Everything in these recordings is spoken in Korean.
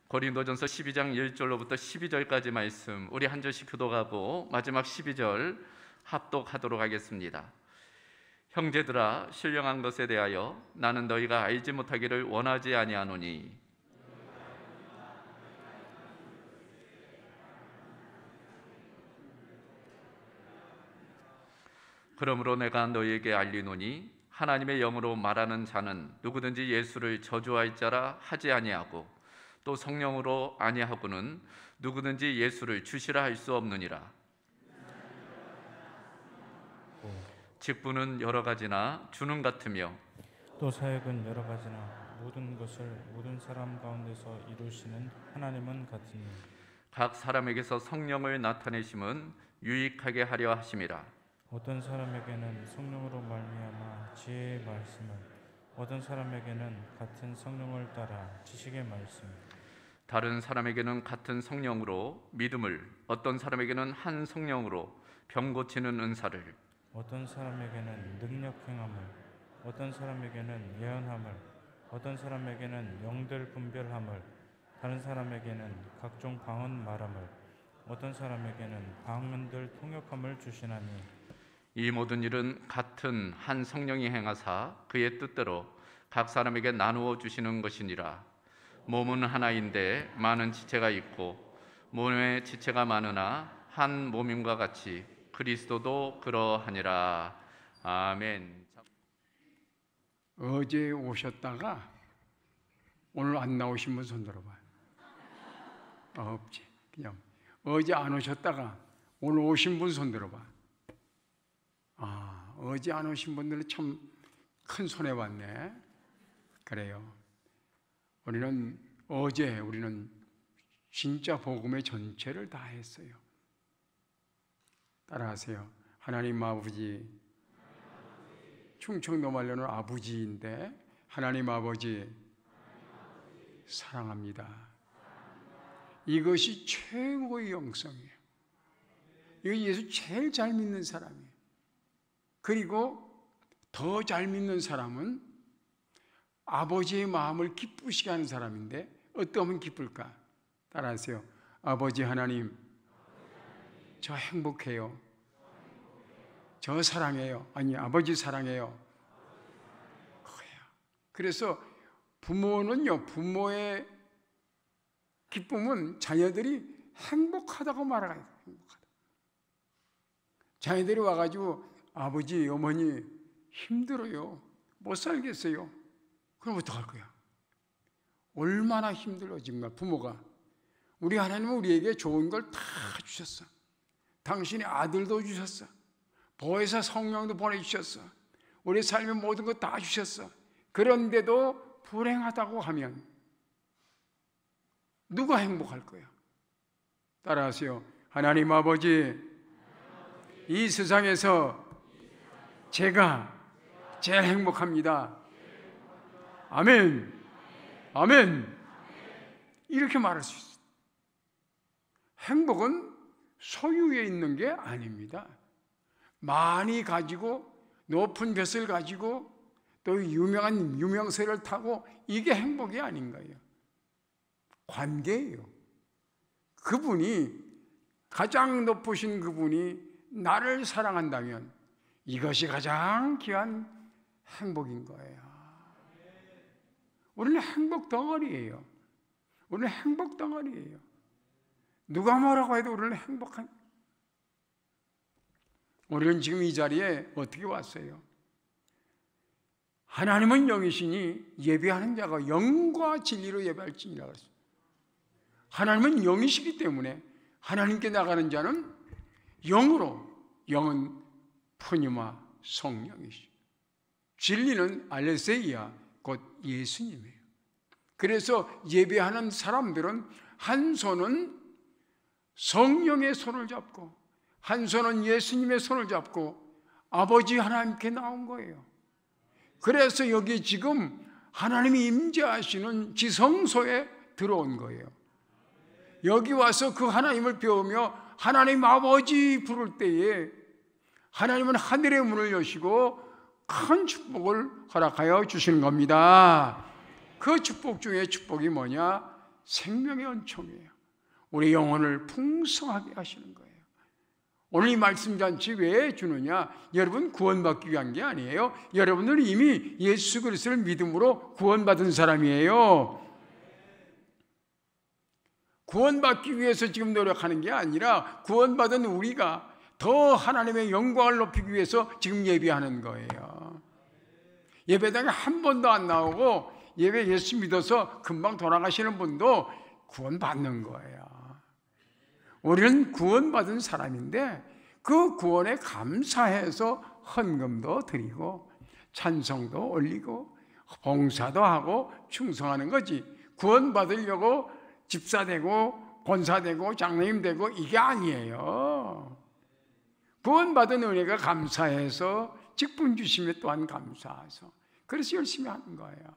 고린도전서 12장 1절로부터 12절까지 말씀 우리 한 절씩 교독하고 마지막 12절 합독하도록 하겠습니다. 형제들아, 신령한 것에 대하여 나는 너희가 알지 못하기를 원하지 아니하노니 그러므로 내가 너희에게 알리노니 하나님의 영으로 말하는 자는 누구든지 예수를 저주할 자라 하지 아니하고 또 성령으로 아니하고는 누구든지 예수를 주시라 할 수 없느니라. 직분은 여러 가지나 주는 같으며 또 사역은 여러 가지나 모든 것을 모든 사람 가운데서 이루시는 하나님은 같으니 각 사람에게서 성령을 나타내심은 유익하게 하려 하심이라. 어떤 사람에게는 성령으로 말미암아 지혜의 말씀을, 어떤 사람에게는 같은 성령을 따라 지식의 말씀, 다른 사람에게는 같은 성령으로 믿음을, 어떤 사람에게는 한 성령으로 병 고치는 은사를, 어떤 사람에게는 능력 행함을, 어떤 사람에게는 예언함을, 어떤 사람에게는 영들 분별함을, 다른 사람에게는 각종 방언 말함을, 어떤 사람에게는 방언들 통역함을 주시나니 이 모든 일은 같은 한 성령이 행하사 그의 뜻대로 각 사람에게 나누어 주시는 것이니라. 몸은 하나인데 많은 지체가 있고 몸에 지체가 많으나 한 몸임과 같이 그리스도도 그러하니라. 아멘. 어제 오셨다가 오늘 안 나오신 분 손 들어봐요. 없지. 그냥 어제 안 오셨다가 오늘 오신 분 손 들어봐. 어제 안 오신 분들은 참 큰 손해 봤네. 그래요. 우리는 진짜 복음의 전체를 다 했어요. 따라하세요. 하나님 아버지, 충청도 말로는 아버지인데 하나님 아버지 사랑합니다. 이것이 최고의 영성이에요. 이거 예수 제일 잘 믿는 사람이에요. 그리고 더 잘 믿는 사람은 아버지의 마음을 기쁘시게 하는 사람인데 어떠면 기쁠까? 따라하세요. 아버지 하나님, 저 행복해요. 저 사랑해요. 아니, 아버지 사랑해요. 그래서 부모의 기쁨은 자녀들이 행복하다고 말하요. 행복하다. 자녀들이 와가지고 아버지, 어머니 힘들어요. 못 살겠어요. 그럼 어떡할 거야? 얼마나 힘들어진가 부모가. 우리 하나님은 우리에게 좋은 걸 다 주셨어. 당신의 아들도 주셨어. 보혜사 성령도 보내주셨어. 우리 삶의 모든 것 다 주셨어. 그런데도 불행하다고 하면 누가 행복할 거야? 따라하세요. 하나님 아버지, 이 세상에서 제가 제일 행복합니다. 아멘. 아멘. 이렇게 말할 수 있어요. 행복은 소유에 있는 게 아닙니다. 많이 가지고 높은 벼슬 가지고 또 유명한 유명세를 타고 이게 행복이 아닌 거예요. 관계예요. 그분이 가장 높으신 그분이 나를 사랑한다면 이것이 가장 귀한 행복인 거예요. 우리는 행복 덩어리예요. 우리는 행복 덩어리예요. 누가 뭐라고 해도 우리는 행복한. 우리는 지금 이 자리에 어떻게 왔어요? 하나님은 영이시니 예배하는 자가 영과 진리로 예배할지니라 그랬어요. 하나님은 영이시기 때문에 하나님께 나가는 자는 영으로, 영은 푸니마 성령이시죠. 진리는 알레세이아 곧 예수님이에요. 그래서 예배하는 사람들은 한 손은 성령의 손을 잡고 한 손은 예수님의 손을 잡고 아버지 하나님께 나온 거예요. 그래서 여기 지금 하나님이 임재하시는 지성소에 들어온 거예요. 여기 와서 그 하나님을 배우며 하나님 아버지 부를 때에 하나님은 하늘의 문을 여시고 큰 축복을 허락하여 주시는 겁니다. 그 축복 중에 축복이 뭐냐? 생명의 은총이에요. 우리 영혼을 풍성하게 하시는 거예요. 오늘 이 말씀 잔치 왜 주느냐? 여러분 구원받기 위한 게 아니에요. 여러분은 이미 예수 그리스도를 믿음으로 구원받은 사람이에요. 구원받기 위해서 지금 노력하는 게 아니라 구원받은 우리가 더 하나님의 영광을 높이기 위해서 지금 예배하는 거예요. 예배당에 한 번도 안 나오고 예배 예수 믿어서 금방 돌아가시는 분도 구원받는 거예요. 우리는 구원받은 사람인데 그 구원에 감사해서 헌금도 드리고 찬송도 올리고 봉사도 하고 충성하는 거지. 구원받으려고 집사 되고 권사 되고 장로님 되고 이게 아니에요. 구원받은 은혜가 감사해서 직분 주심에 또한 감사해서 그래서 열심히 하는 거예요.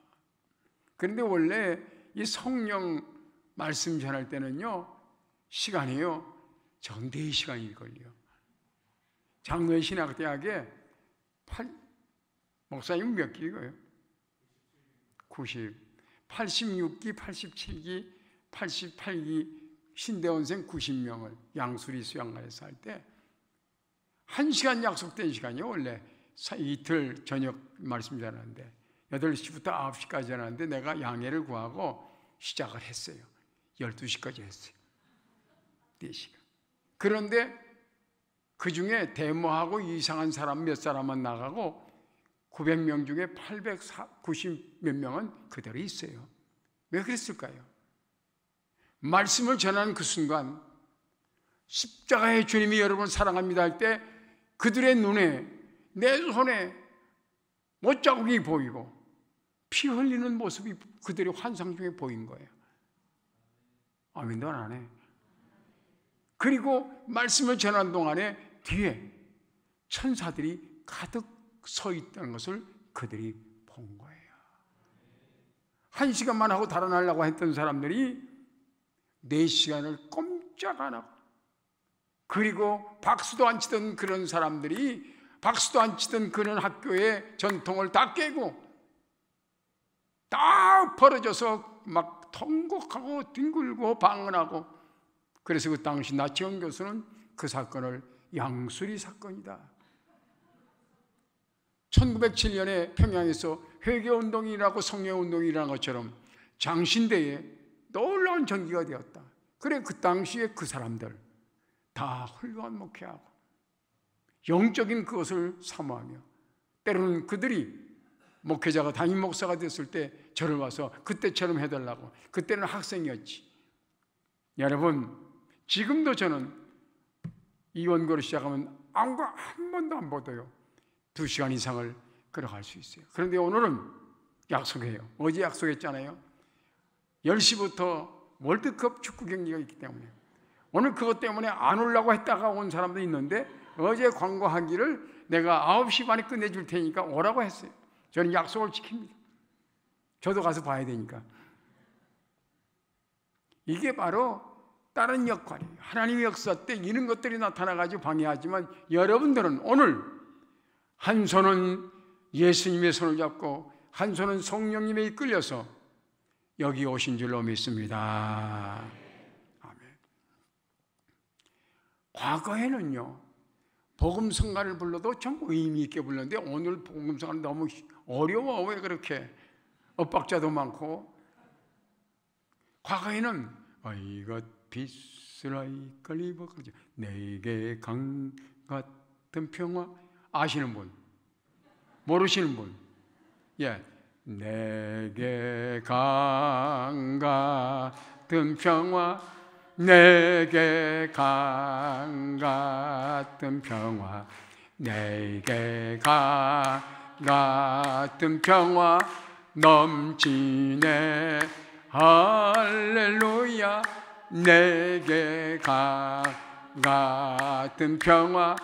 그런데 원래 이 성령 말씀 전할 때는요 시간이요 전 4시간이 걸려요. 장로의 신학대학에 목사님 몇 기고요? 90, 86기, 87기, 88기 신대원생 90명을 양수리 수양관에서 할 때 1시간 약속된 시간이요. 원래 이틀 저녁 말씀 전하는데 8시부터 9시까지 하는데 내가 양해를 구하고 시작을 했어요. 12시까지 했어요. 4시간. 그런데 그 중에 데모하고 이상한 사람 몇 사람만 나가고 900명 중에 890 몇 명은 그대로 있어요. 왜 그랬을까요? 말씀을 전하는 그 순간 십자가의 주님이 여러분을 사랑합니다 할 때 그들의 눈에 내 손에 못자국이 보이고 피 흘리는 모습이 그들의 환상 중에 보인 거예요. 아멘도 안 해. 그리고 말씀을 전하는 동안에 뒤에 천사들이 가득 서 있다는 것을 그들이 본 거예요. 1시간만 하고 달아나려고 했던 사람들이 4시간을 꼼짝 안 하고, 그리고 박수도 안 치던 그런 사람들이 박수도 안 치던 그런 학교의 전통을 다 깨고 다 벌어져서 막 통곡하고 뒹굴고 방언하고, 그래서 그 당시 나치원 교수는 그 사건을 양수리 사건이다. 1907년에 평양에서 회개운동이라고 성령운동이 일어난 것처럼 장신대에 놀라운 전기가 되었다. 그래 그 당시에 그 사람들 다 훌륭한 목회하고 영적인 그것을 사모하며, 때로는 그들이 목회자가 담임 목사가 됐을 때 저를 와서 그때처럼 해달라고. 그때는 학생이었지. 여러분 지금도 저는 이 원고를 시작하면 안과 한 번도 안 보도요 2시간 이상을 걸어갈 수 있어요. 그런데 오늘은 약속해요. 어제 약속했잖아요. 10시부터 월드컵 축구 경기가 있기 때문에 오늘 그것 때문에 안 오려고 했다가 온 사람도 있는데 어제 광고하기를 내가 9시 반에 끝내줄 테니까 오라고 했어요. 저는 약속을 지킵니다. 저도 가서 봐야 되니까. 이게 바로 다른 역할이에요. 하나님의 역사 때 이런 것들이 나타나가지고 방해하지만 여러분들은 오늘 한 손은 예수님의 손을 잡고 한 손은 성령님에 이끌려서 여기 오신 줄로 믿습니다. 아멘. 과거에는요 복음성가를 불러도 참 의미 있게 불렀는데 오늘 복음성가는 너무 어려워. 왜 그렇게 엇박자도 많고. 과거에는 이것 빛을 이끌리고 내게 강 같은 평화, 아시는 분? 모르시는 분? 예, 내게 강 같은 평화, 내게 강 같은 평화, 내게 강 같은 평화 넘치네 할렐루야. 내게 강 같은 평화,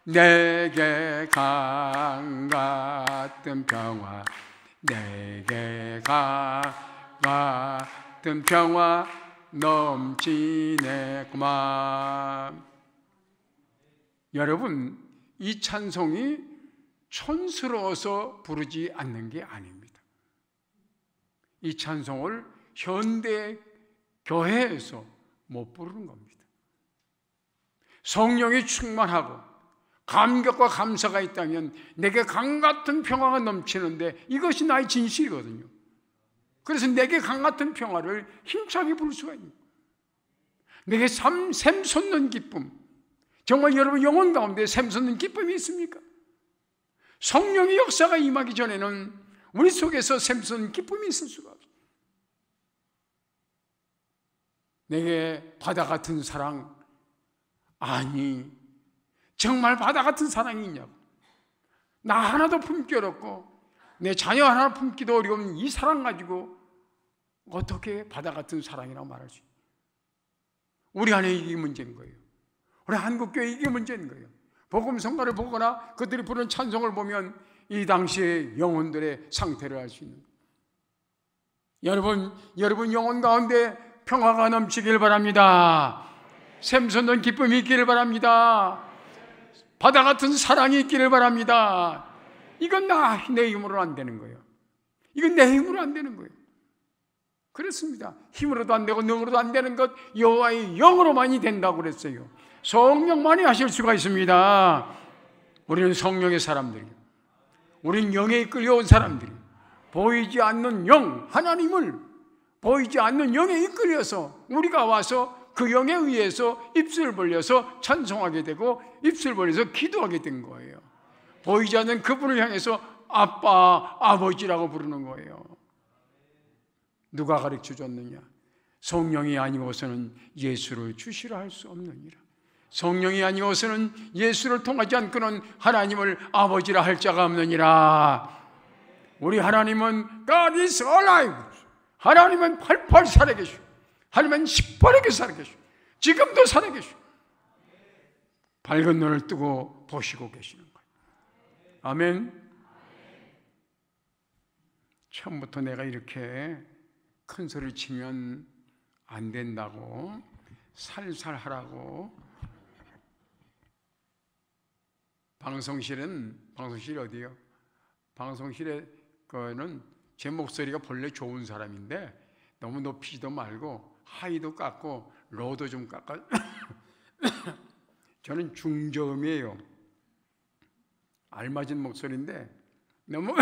내게 강 같은 평화, 내게 강 같은 평화 넘치네 그만. 여러분 이 찬송이 촌스러워서 부르지 않는 게 아닙니다. 이 찬송을 현대 교회에서 못 부르는 겁니다. 성령이 충만하고 감격과 감사가 있다면 내게 강같은 평화가 넘치는데 이것이 나의 진실이거든요. 그래서 내게 강같은 평화를 힘차게 부를 수가 있는 거예요. 내게 샘솟는 기쁨, 정말 여러분 영혼 가운데 샘솟는 기쁨이 있습니까? 성령의 역사가 임하기 전에는 우리 속에서 샘솟는 기쁨이 있을 수가 없어요. 내게 바다 같은 사랑, 아니 정말 바다 같은 사랑이 있냐고. 나 하나도 품기 어렵고 내 자녀 하나 품기도 어려운 이 사랑 가지고 어떻게 바다 같은 사랑이라고 말할 수 있어요? 우리 안에 이게 문제인 거예요. 우리 한국교회 이게 문제인 거예요. 복음성가를 보거나 그들이 부르는 찬송을 보면 이 당시의 영혼들의 상태를 알 수 있는 거예요. 여러분 영혼 가운데 평화가 넘치길 바랍니다. 샘솟는 기쁨이 있기를 바랍니다. 바다 같은 사랑이 있기를 바랍니다. 이건 내 힘으로 안 되는 거예요. 이건 내 힘으로 안 되는 거예요. 그렇습니다. 힘으로도 안 되고 능으로도 안 되는 것 여호와의 영으로만이 된다고 그랬어요. 성령만이 하실 수가 있습니다. 우리는 성령의 사람들이에요. 우리는 영에 이끌려온 사람들이에요. 보이지 않는 영, 하나님을 보이지 않는 영에 이끌려서 우리가 와서 그 영에 의해서 입술을 벌려서 찬송하게 되고 입술을 벌려서 기도하게 된 거예요. 보이지 않는 그분을 향해서 아빠, 아버지라고 부르는 거예요. 누가 가르쳐 줬느냐? 성령이 아니고서는 예수를 주시라 할 수 없느니라. 성령이 아니고서는 예수를 통하지 않고는 하나님을 아버지라 할 자가 없느니라. 우리 하나님은 God is alive. 하나님은 팔팔 살아계시고 하나님은 시퍼렇게 살아계시고 지금도 살아계시고 밝은 눈을 뜨고 보시고 계시는 거예요. 아멘. 처음부터 내가 이렇게 큰 소리 치면 안 된다고 살살 하라고. 방송실이 어디요? 방송실에 거는 제 목소리가 본래 좋은 사람인데 너무 높이지도 말고 하이도 깎고 로도 좀 깎아. 저는 중저음이에요. 알맞은 목소리인데 너무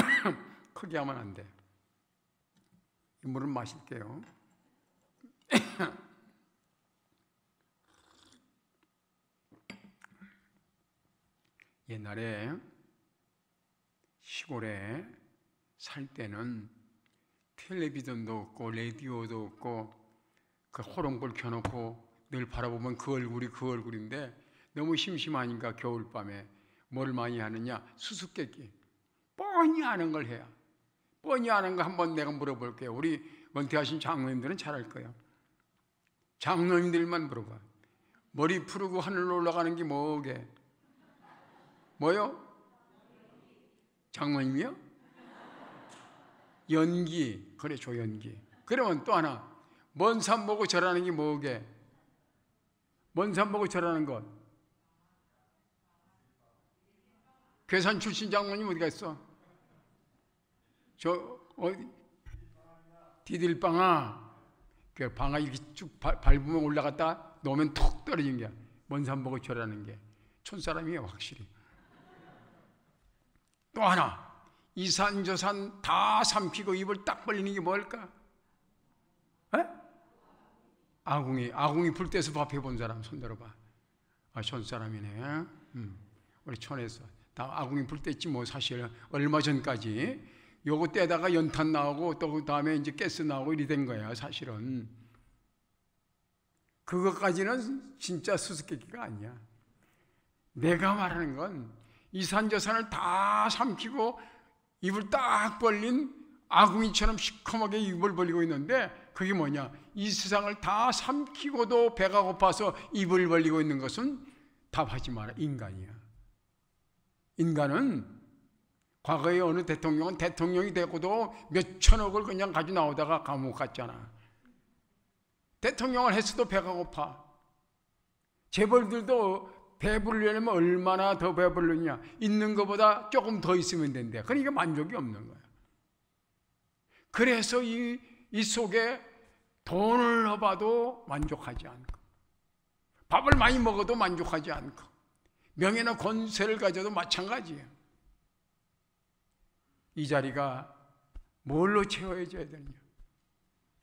크게 하면 안 돼. 물을 마실게요. 옛날에 시골에 살 때는 텔레비전도 없고 라디오도 없고 그 호롱불 켜놓고 늘 바라보면 그 얼굴이 그 얼굴인데 너무 심심하니까 겨울밤에 뭘 많이 하느냐? 수수께끼. 뻔히 아는 걸 해야. 뻔히 아는 거 한번 내가 물어볼게요. 우리 은퇴하신 장로님들은 잘 알 거예요. 장로님들만 물어봐. 머리 푸르고 하늘로 올라가는 게 뭐게? 뭐요? 장로님이요? 연기. 그래, 조연기. 그러면 또 하나. 먼 산 보고 절하는 게 뭐게? 먼 산 보고 절하는 것. 괴산 출신 장로님 어디 갔어? 어디? 디딜방아. 그 방아 이렇게 쭉 밟으면 올라갔다 놓으면 툭 떨어진 게. 먼 산 보고 절하는 게. 촌사람이에요, 확실히. 또 하나. 이 산 저 산 다 삼키고 입을 딱 벌리는 게 뭘까? 에? 아궁이 불 때서 밥 해본 사람 손 들어봐. 아, 촌사람이네. 우리 촌에서 다 아궁이 불 때지 뭐. 사실 얼마 전까지 요거 떼다가 연탄 나오고 또 그 다음에 이제 가스 나오고 이리 된 거야. 사실은 그것까지는 진짜 수수께끼가 아니야. 내가 말하는 건 이 산 저 산을 다 삼키고 입을 딱 벌린 아궁이처럼 시커멓게 입을 벌리고 있는데 그게 뭐냐? 이 세상을 다 삼키고도 배가 고파서 입을 벌리고 있는 것은 답하지 마라. 인간이야. 인간은 과거에 어느 대통령은 대통령이 되고도 몇 천억을 그냥 가지고 나오다가 감옥 갔잖아. 대통령을 했어도 배가 고파. 재벌들도 배부르려면 얼마나 더 배부르냐? 있는 것보다 조금 더 있으면 된대. 그러니까 만족이 없는 거야. 그래서 이 속에 돈을 얻어도 만족하지 않고, 밥을 많이 먹어도 만족하지 않고, 명예나 권세를 가져도 마찬가지예요. 이 자리가 뭘로 채워져야 되느냐?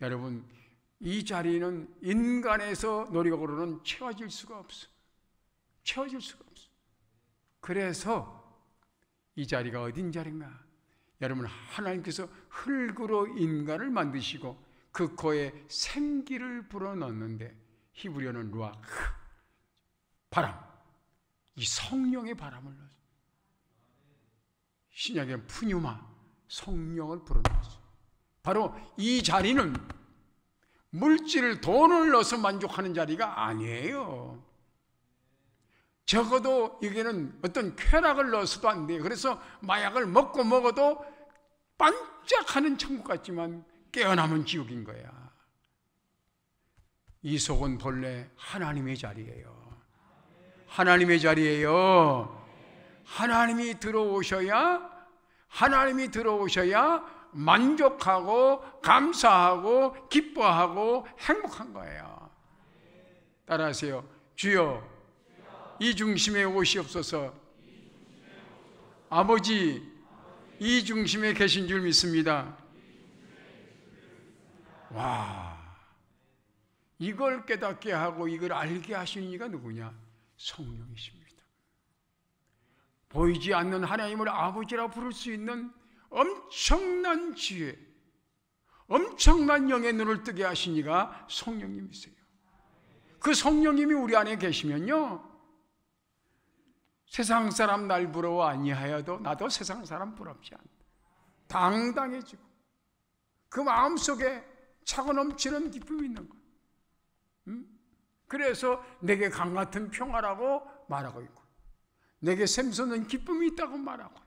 여러분, 이 자리는 인간에서 노력으로는 채워질 수가 없어. 채워질 수가 없어. 그래서 이 자리가 어딘 자리인가? 여러분, 하나님께서 흙으로 인간을 만드시고 그 코에 생기를 불어넣는데, 히브리어는 루ach, 바람, 이 성령의 바람을 넣었어요. 신약에는 푸뉴마, 성령을 불어넣었어요. 바로 이 자리는 물질을, 돈을 넣어서 만족하는 자리가 아니에요. 적어도 여기는 어떤 쾌락을 넣어서도 안 돼요. 그래서 마약을 먹어도 반짝하는 천국 같지만 깨어나면 지옥인 거야. 이 속은 본래 하나님의 자리예요. 하나님의 자리예요. 하나님이 들어오셔야 만족하고 감사하고 기뻐하고 행복한 거예요. 따라하세요. 주여, 이 중심에 오시옵소서. 아버지, 이 중심에 계신 줄 믿습니다. 와, 이걸 깨닫게 하고 이걸 알게 하시는 이가 누구냐? 성령이십니다. 보이지 않는 하나님을 아버지라 부를 수 있는 엄청난 지혜, 엄청난 영의 눈을 뜨게 하신 이가 성령님이세요. 그 성령님이 우리 안에 계시면요, 세상 사람 날 부러워 아니하여도 나도 세상 사람 부럽지 않다. 당당해지고 그 마음속에 차고 넘치는 기쁨이 있는 거예요. 그래서 내게 강 같은 평화라고 말하고 있고, 내게 샘솟는 기쁨이 있다고 말하고,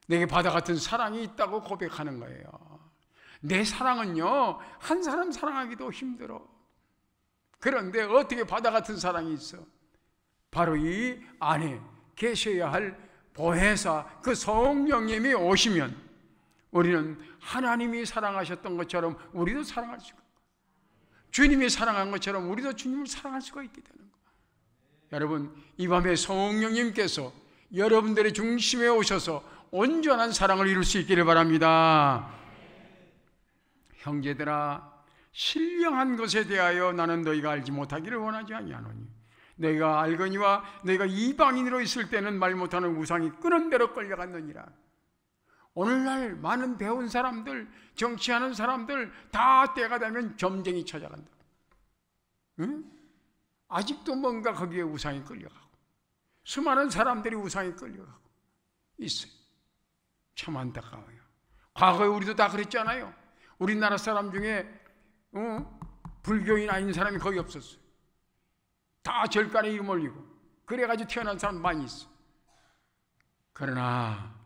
내게 바다 같은 사랑이 있다고 고백하는 거예요. 내 사랑은요, 한 사람 사랑하기도 힘들어. 그런데 어떻게 바다 같은 사랑이 있어? 바로 이 안에 계셔야 할 보혜사, 그 성령님이 오시면 우리는 하나님이 사랑하셨던 것처럼 우리도 사랑할 수가 있고, 주님이 사랑한 것처럼 우리도 주님을 사랑할 수가 있게 되는 거예요. 여러분, 이 밤에 성령님께서 여러분들의 중심에 오셔서 온전한 사랑을 이룰 수 있기를 바랍니다. 형제들아, 신령한 것에 대하여 나는 너희가 알지 못하기를 원하지 아니하노니, 너희가 알거니와 너희가 이방인으로 있을 때는 말 못하는 우상이 끄는 대로 끌려갔느니라. 오늘날 많은 배운 사람들, 정치하는 사람들 다 때가 되면 점쟁이 찾아간다. 응? 아직도 뭔가 거기에 우상이 끌려가고, 수많은 사람들이 우상이 끌려가고 있어요. 참 안타까워요. 과거에 우리도 다 그랬잖아요. 우리나라 사람 중에 불교인 아닌 사람이 거의 없었어요. 다 절간에 이름 올리고 그래가지고 태어난 사람 많이 있어. 그러나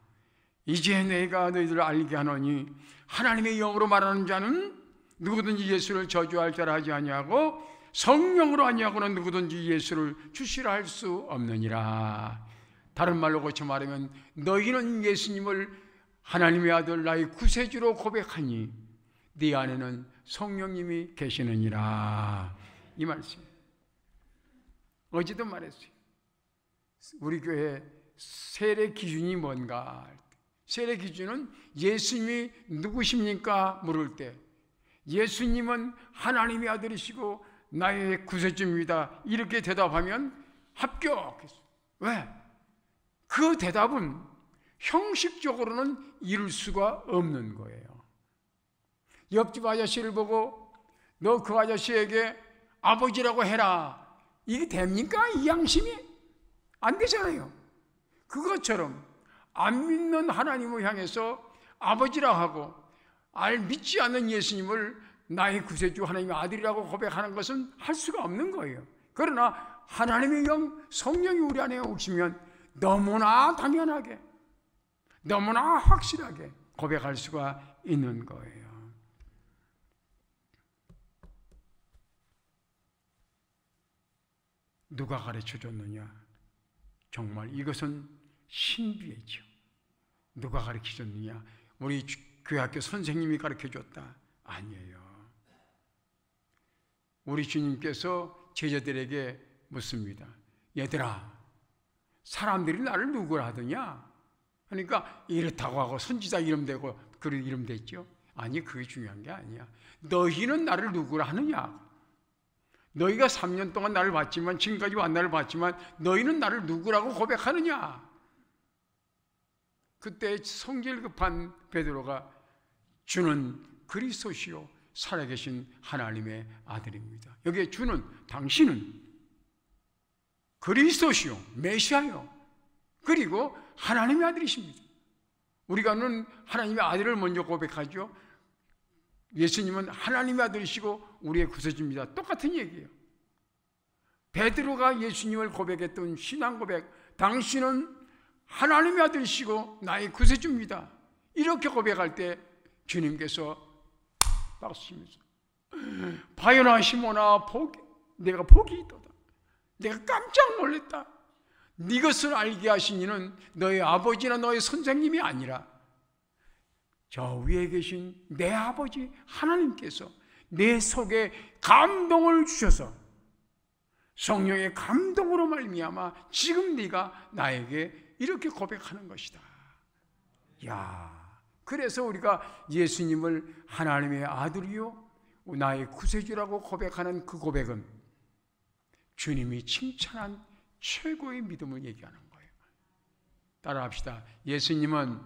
이제 내가 너희들을 알게 하노니, 하나님의 영으로 말하는 자는 누구든지 예수를 저주할 자라 하지 아니하고 성령으로 아니하고는 누구든지 예수를 주시라 할 수 없느니라. 다른 말로 고쳐 말하면 너희는 예수님을 하나님의 아들 나의 구세주로 고백하니 네 안에는 성령님이 계시느니라. 이 말씀 어제도 말했어요. 우리 교회 세례 기준이 뭔가? 세례 기준은 예수님이 누구십니까? 물을 때 예수님은 하나님의 아들이시고 나의 구세주입니다, 이렇게 대답하면 합격했어요. 왜? 그 대답은 형식적으로는 이룰 수가 없는 거예요. 옆집 아저씨를 보고 너 그 아저씨에게 아버지라고 해라, 이게 됩니까? 이 양심이? 안 되잖아요. 그것처럼 안 믿는 하나님을 향해서 아버지라 하고 믿지 않는 예수님을 나의 구세주 하나님의 아들이라고 고백하는 것은 할 수가 없는 거예요. 그러나 하나님의 영, 성령이 우리 안에 오시면 너무나 당연하게, 너무나 확실하게 고백할 수가 있는 거예요. 누가 가르쳐 줬느냐? 정말 이것은 신비했죠. 누가 가르쳐 줬느냐? 우리 교회학교 선생님이 가르쳐 줬다? 아니에요. 우리 주님께서 제자들에게 묻습니다. 얘들아, 사람들이 나를 누구라 하더냐? 그러니까 이렇다고 하고 선지자 이름 대고 그런 이름 됐죠. 아니, 그게 중요한 게 아니야. 너희는 나를 누구라 하느냐? 너희가 3년 동안 나를 봤지만, 지금까지 나를 봤지만 너희는 나를 누구라고 고백하느냐? 그때 성질 급한 베드로가 주는 그리스도시요 살아계신 하나님의 아들입니다. 여기에 주는, 당신은 그리스도시요 메시아요, 그리고 하나님의 아들이십니다. 우리가는 하나님의 아들을 먼저 고백하죠. 예수님은 하나님의 아들이시고 우리의 구세주입니다. 똑같은 얘기예요. 베드로가 예수님을 고백했던 신앙 고백, 당신은 하나님의 아들이시고 나의 구세주입니다. 이렇게 고백할 때 주님께서 박수 치면서 바요나 시몬아, 내가 복이 있도다. 내가 깜짝 놀랐다. 네 것을 알게 하신 이는 너의 아버지나 너의 선생님이 아니라 저 위에 계신 내 아버지 하나님께서 내 속에 감동을 주셔서 성령의 감동으로 말미암아 지금 네가 나에게 이렇게 고백하는 것이다. 야, 그래서 우리가 예수님을 하나님의 아들이요 나의 구세주라고 고백하는 그 고백은 주님이 칭찬한 최고의 믿음을 얘기하는 거예요. 따라합시다. 예수님은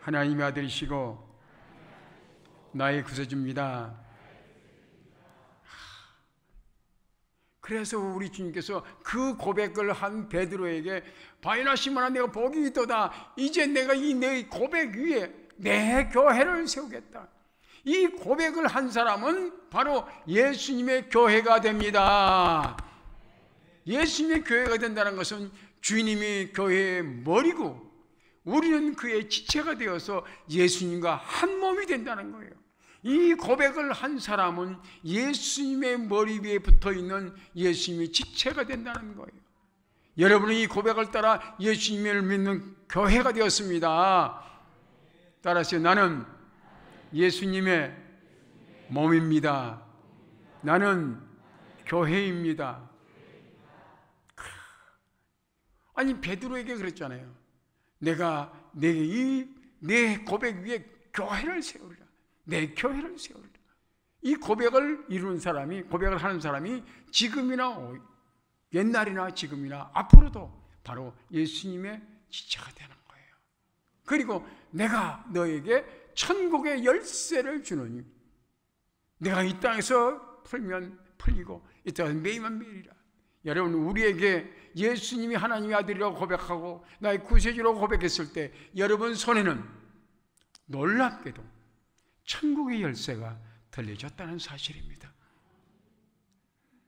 하나님의 아들이시고 나의 구세주입니다. 그래서 우리 주님께서 그 고백을 한 베드로에게 바요나 시몬아, 내가 복이 있도다. 이제 내가 이 내 고백 위에 내 교회를 세우겠다. 이 고백을 한 사람은 바로 예수님의 교회가 됩니다. 예수님의 교회가 된다는 것은 주님이 교회의 머리고 우리는 그의 지체가 되어서 예수님과 한 몸이 된다는 거예요. 이 고백을 한 사람은 예수님의 머리 위에 붙어있는 예수님의 지체가 된다는 거예요. 여러분은 이 고백을 따라 예수님을 믿는 교회가 되었습니다. 따라서 나는 예수님의 몸입니다. 나는 교회입니다. 아니, 베드로에게 그랬잖아요. 내가 내 고백 위에 교회를 세우리라. 내 교회를 세우리라. 이 고백을 이루는 사람이, 고백을 하는 사람이 지금이나 옛날이나 지금이나 앞으로도 바로 예수님의 지체가 되는 거예요. 그리고 내가 너에게 천국의 열쇠를 주노니 내가 이 땅에서 풀면 풀리고 이 땅에서 매이면 매이리라. 여러분, 우리에게 예수님이 하나님의 아들이라고 고백하고 나의 구세주라고 고백했을 때 여러분 손에는 놀랍게도 천국의 열쇠가 들려졌다는 사실입니다.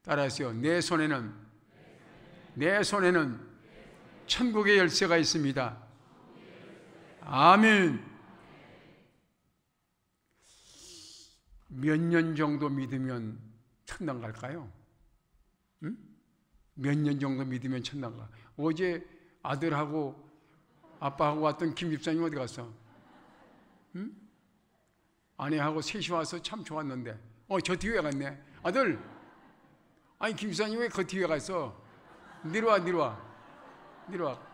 따라하세요. 내 손에는 천국의 열쇠가 있습니다. 아멘. 몇 년 정도 믿으면 천당 갈까요? 응? 몇 년 정도 믿으면 천당 가? 어제 아들하고 아빠하고 왔던 김 집사님 어디 갔어? 응? 아내하고 셋이 와서 참 좋았는데 저 뒤에 갔네. 아들, 아니 김 집사님 왜 그 뒤에 갔어? 내려와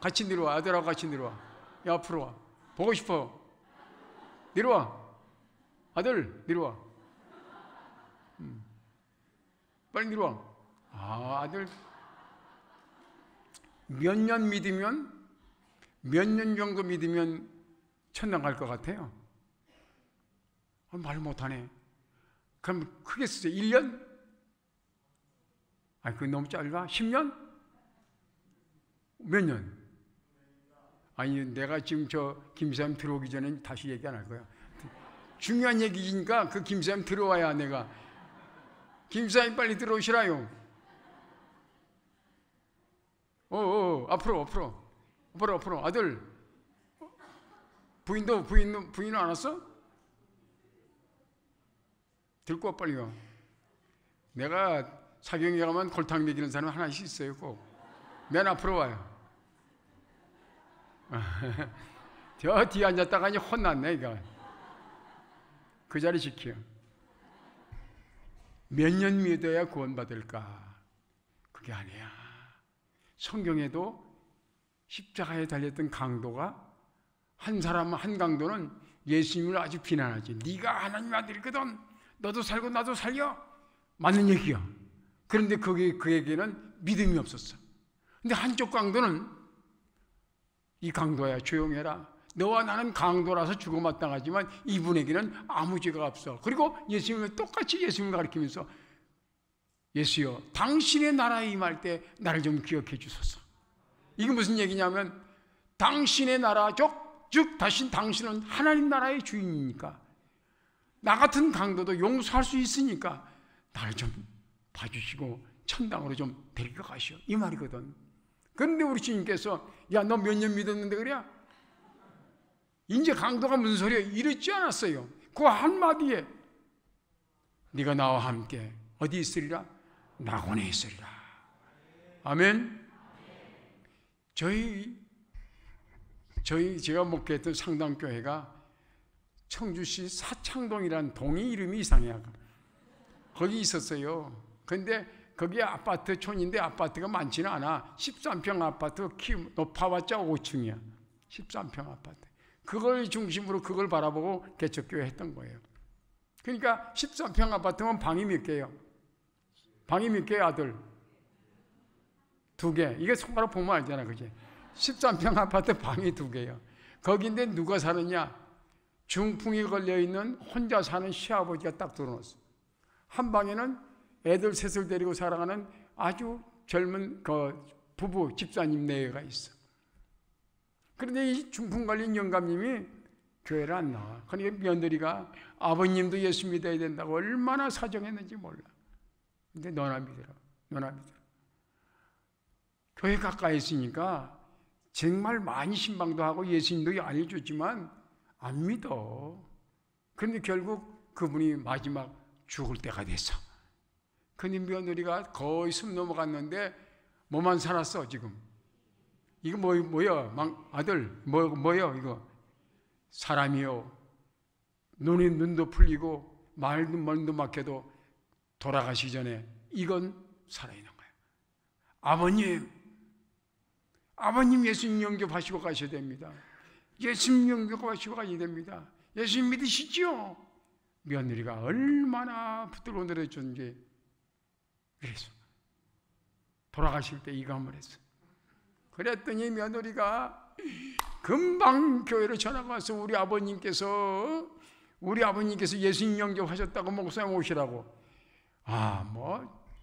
같이 내려와. 아들하고 같이 내려와. 야, 앞으로 와. 보고 싶어. 내려와. 아들 내려와. 빨리 내려와. 아들 몇 년 정도 믿으면 천당 갈 것 같아요? 말 못하네. 그럼 크게 쓰세요. 1년? 그거 너무 짧아? 10년? 몇 년? 아니, 내가 지금 김사님 들어오기 전에 다시 얘기 안 할 거야. 중요한 얘기니까 그 김사님 들어와야 내가. 김사님 빨리 들어오시라요. 앞으로. 아들, 부인은 안 왔어? 들고 와, 빨리 와. 내가 사경에 가면 골탕 먹이는 사람 하나씩 있어요. 꼭 맨 앞으로 와요. 저 뒤에 앉았다가 이제 혼났네. 이거 그 자리 지켜. 몇 년 믿어야 구원받을까? 그게 아니야. 성경에도 십자가에 달렸던 강도가 한 사람 한 강도는 예수님을 아주 비난하지. 네가 하나님 아들이거든. 너도 살고 나도 살려. 맞는 얘기야. 그런데 그에게는 믿음이 없었어. 근데 한쪽 강도는 이 강도야 조용해라. 너와 나는 강도라서 죽어마땅하지만 이분에게는 아무 죄가 없어. 그리고 예수님은 똑같이 예수님을 가리키면서 예수여 당신의 나라에 임할 때 나를 좀 기억해 주소서. 이게 무슨 얘기냐면 당신의 나라 즉 당신은 하나님 나라의 주인이니까 나 같은 강도도 용서할 수 있으니까 나를 좀 봐주시고 천당으로 좀 데리고 가시오 이 말이거든. 그런데 우리 주님께서 야 너 몇 년 믿었는데 그래? 이제 강도가 무슨 소리야? 이랬지 않았어요. 그 한마디에 네가 나와 함께 어디 있으리라? 낙원에 있으리라. 아멘. 제가 목회했던 상담교회가 청주시 사창동이라는 동이 이름이 이상해요. 거기 있었어요. 근데 거기 아파트촌인데 아파트가 많지는 않아. 13평 아파트 높아봤자 5층이야 13평 아파트. 그걸 중심으로 그걸 바라보고 개척교회 했던 거예요. 그러니까 13평 아파트면 방이 몇 개예요? 방이 몇 개예요 아들? 2개. 이게 손가락 보면 알잖아 그지? 13평 아파트 방이 2개예요. 거기인데 누가 사느냐? 중풍이 걸려있는 혼자 사는 시아버지가 딱 들어놨어. 한 방에는 애들 셋을 데리고 살아가는 아주 젊은 그 부부 집사님 4개가 있어. 그런데 이 중풍 걸린 영감님이 교회를 안 나와. 그러니까 며느리가 아버님도 예수 믿어야 된다고 얼마나 사정했는지 몰라. 근데 너나 믿어라. 교회 가까이 있으니까 정말 많이 신방도 하고 예수님도 알려줬지만 안 믿어. 그런데 결국 그분이 마지막 죽을 때가 됐어. 근데 며느리가 거의 숨 넘어갔는데 뭐만 살았어 지금. 이거 뭐야? 아들 뭐야 이거? 사람이요. 눈도 풀리고 말도 막혀도 돌아가시기 전에 이건 살아있는 거예요. 아버님 예수님 영접하시고 가셔야 됩니다. 예수님 영접하시고 가셔야 됩니다. 예수님 믿으시죠? 며느리가 얼마나 붙들고 내려줬는지 그래서 돌아가실 때 이거 한번 했어. 그랬더니 며느리가 금방 교회로 전화가 와서 우리 아버님께서 예수님 영접하셨다고 목사님 오시라고.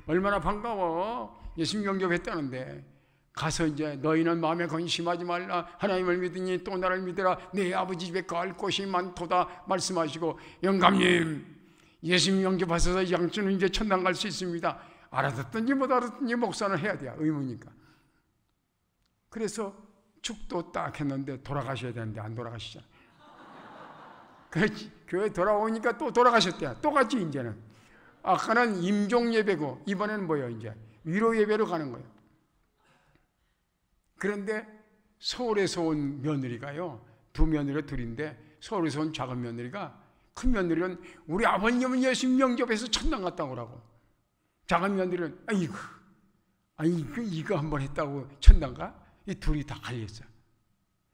얼마나 반가워. 예수님 영접했다는데 가서 이제 너희는 마음에 건심하지 말라. 하나님을 믿으니 또 나를 믿으라. 내 아버지 집에 갈 곳이 많도다 말씀하시고 영감님 예수님 영접하셔서 양주는 이제 천당 갈 수 있습니다. 알아듣든지 못 알아듣든지 목사는 해야 돼요. 의무니까. 그래서 축도 딱 했는데 돌아가셔야 되는데 안 돌아가시잖아. 교회 돌아오니까 또 돌아가셨대요. 또 갔지 이제는. 아까는 임종 예배고 이번에는 뭐예요? 이제 위로 예배로 가는 거예요. 그런데 서울에서 온 며느리가요. 2며느리가 둘인데 서울에서 온 작은 며느리가 큰 며느리는 우리 아버님은 예수님 영접해서 천당 갔다 오라고. 작은 며느리는 이거 한번 했다고 천당 가? 이 둘이 다 갈렸어요.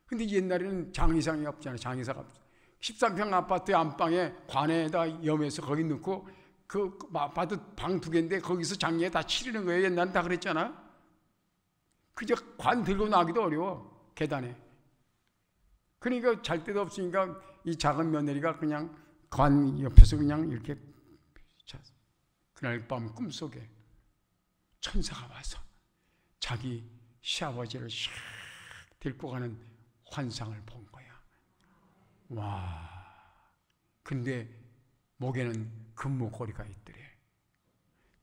근데 옛날에는 장의상이 없잖아요. 장의사가 없어. 13평 아파트 안방에 관에다 염해서 거기 넣고 그 아파트 방 2개인데 거기서 장례 다 치르는 거예요. 옛날엔 다 그랬잖아. 그저 관 들고 나기도 어려워. 계단에. 그러니까 잘 데도 없으니까 이 작은 며느리가 그냥 관 옆에서 그냥 이렇게 그날 밤 꿈속에 천사가 와서 자기 시아버지를 샥 데리고 가는 환상을 본 거야. 와. 근데 목에는 금목걸이가 있더래.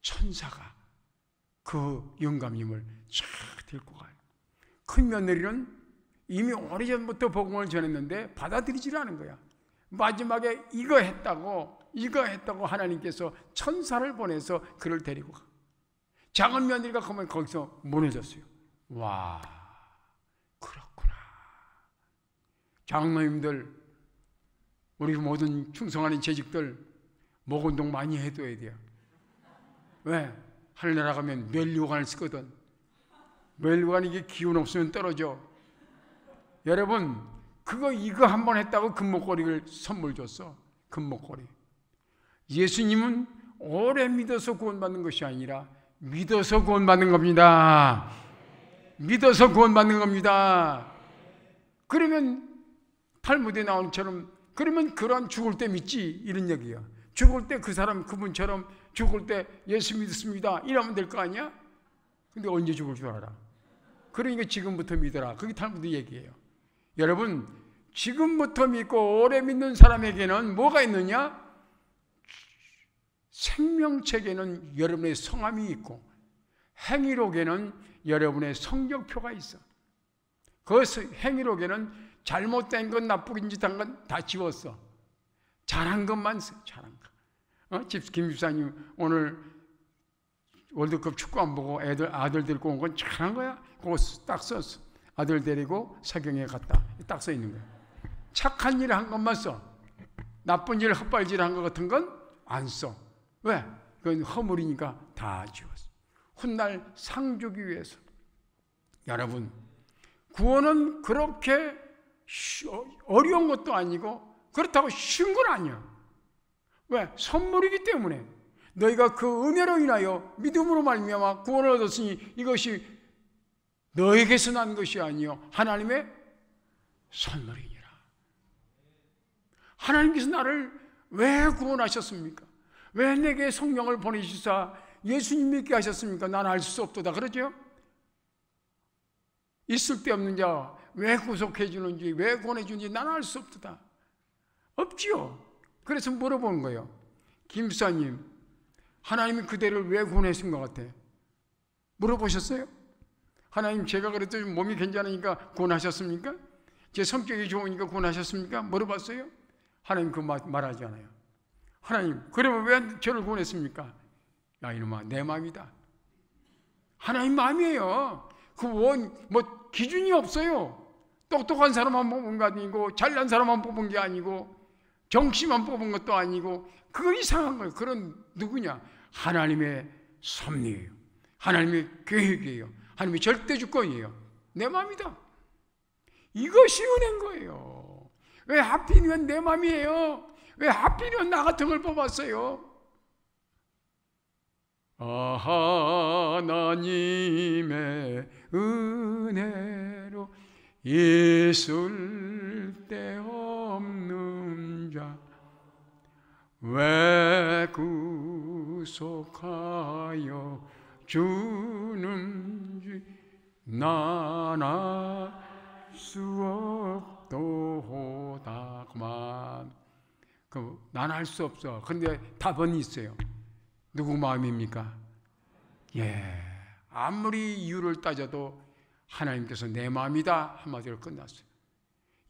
천사가 그 영감님을 쫙 데리고 가요. 큰 며느리는 이미 오래전부터 복음을 전했는데 받아들이질 않은 거야. 마지막에 이거 했다고 하나님께서 천사를 보내서 그를 데리고 가. 작은 며느리가 가면 거기서 무너졌어요. 와, 그렇구나. 장로님들, 우리 모든 충성하는 재직들 목 운동 많이 해둬야 돼요. 왜? 하늘나라 가면 멸류관을 쓰거든. 멸류관 이게 기운 없으면 떨어져. 여러분 이거 한 번 했다고 금목걸이를 선물 줬어. 금목걸이. 예수님은 오래 믿어서 구원받는 것이 아니라 믿어서 구원받는 겁니다. 믿어서 구원받는 겁니다. 그러면 탈무드에 나온 것처럼 그러면 그런 죽을 때 믿지 이런 얘기야. 죽을 때 그 사람 그분처럼 죽을 때 예수 믿습니다 이러면 될 거 아니야? 근데 언제 죽을 줄 알아? 그러니까 지금부터 믿어라. 그게 탈무드 얘기예요. 여러분 지금부터 믿고 오래 믿는 사람에게는 뭐가 있느냐? 생명책에는 여러분의 성함이 있고 행위록에는 여러분의 성적표가 있어. 그 행위록에는 잘못된 건 나쁜 짓 한 건 다 지웠어. 잘한 것만 써. 잘한 거. 김 집사님 오늘 월드컵 축구 안 보고 아들 데리고 온 건 잘한 거야. 그거 딱 썼어. 아들 데리고 사경에 갔다. 딱 써 있는 거야. 착한 일 한 것만 써. 나쁜 일 헛발질 한 것 같은 건 안 써. 왜? 그건 허물이니까 다 지웠어. 훗날 상 주기 위해서. 여러분 구원은 그렇게 어려운 것도 아니고 그렇다고 쉬운 건 아니야. 왜? 선물이기 때문에. 너희가 그 은혜로 인하여 믿음으로 말미암아 구원을 얻었으니 이것이 너에게서 난 것이 아니요 하나님의 선물이니라. 하나님께서 나를 왜 구원하셨습니까? 왜 내게 성령을 보내주사 예수님 믿게 하셨습니까? 나는 알 수 없도다. 그러죠? 있을 데 없는 자 왜 구속해 주는지 왜 구원해 주는지 나는 알 수 없도다. 없지요. 그래서 물어보는 거예요. 김사님 하나님이 그대를 왜 구원하신 것 같아? 물어보셨어요? 하나님 제가 그래도 몸이 괜찮으니까 구원하셨습니까? 제 성격이 좋으니까 구원하셨습니까? 물어봤어요? 하나님 그 말하지 않아요. 하나님 그러면 왜 저를 구원했습니까? 야 이놈아 내 마음이다. 하나님 마음이에요. 뭐 기준이 없어요. 똑똑한 사람만 뽑은 게 아니고 잘난 사람만 뽑은 게 아니고 정치만 뽑은 것도 아니고 그거 이상한 거예요. 그런 누구냐? 하나님의 섭리예요. 하나님의 계획이에요. 하나님의 절대 주권이에요. 내 마음이다. 이것이 은혜인 거예요. 왜 하필이면 내 마음이에요? 왜 하필이면 나 같은 걸 뽑았어요? 하나님의 은혜로 있을 데 없는 자 왜 구속하여 주는지 난 알 수 없도다. 그만. 난 알 수 없어. 근데 답은 있어요. 누구 마음입니까? 예. 아무리 이유를 따져도 하나님께서 내 마음이다 한마디로 끝났어요.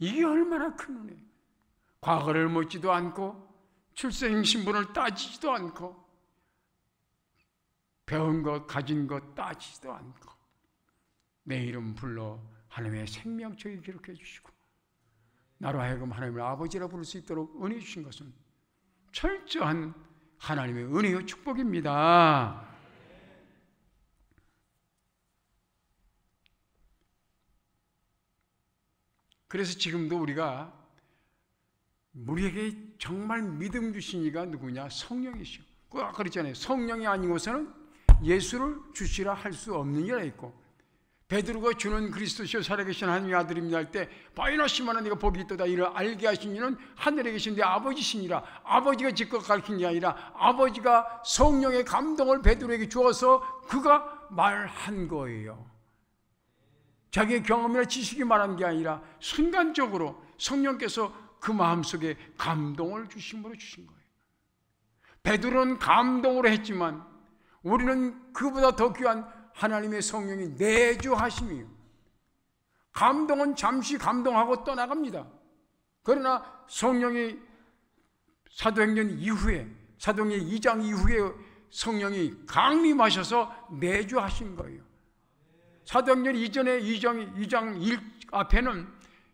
이게 얼마나 큰 은혜예요. 과거를 묻지도 않고 출생 신분을 따지지도 않고 배운 것 가진 것 따지지도 않고 내 이름 불러 하나님의 생명책에 기록해 주시고 나로 하여금 하나님을 아버지라 부를 수 있도록 은혜 주신 것은 철저한 하나님의 은혜의 축복입니다. 그래서 지금도 우리에게 정말 믿음 주신 이가 누구냐? 성령이시오. 아까 그랬잖아요. 성령이 아니고서는 예수를 주시라 할 수 없는 이라 했고 베드로가 주는 그리스도시요 살아계신 하나님의 아들입니다 할 때 바이나시마나 네가 복이 있도다 이를 알게 하신 이는 하늘에 계신 내 아버지시니라. 아버지가 직접 가르친 게 아니라 아버지가 성령의 감동을 베드로에게 주어서 그가 말한 거예요. 자기의 경험이나 지식이 말한 게 아니라 순간적으로 성령께서 그 마음속에 감동을 주심으로 주신 거예요. 베드로는 감동으로 했지만 우리는 그보다 더 귀한 하나님의 성령이 내주하심이에요. 감동은 잠시 감동하고 떠나갑니다. 그러나 성령이 사도행전 이후에 사도행전 2장 이후에 성령이 강림하셔서 내주하신 거예요. 사도행전 이전에 2장 1 앞에는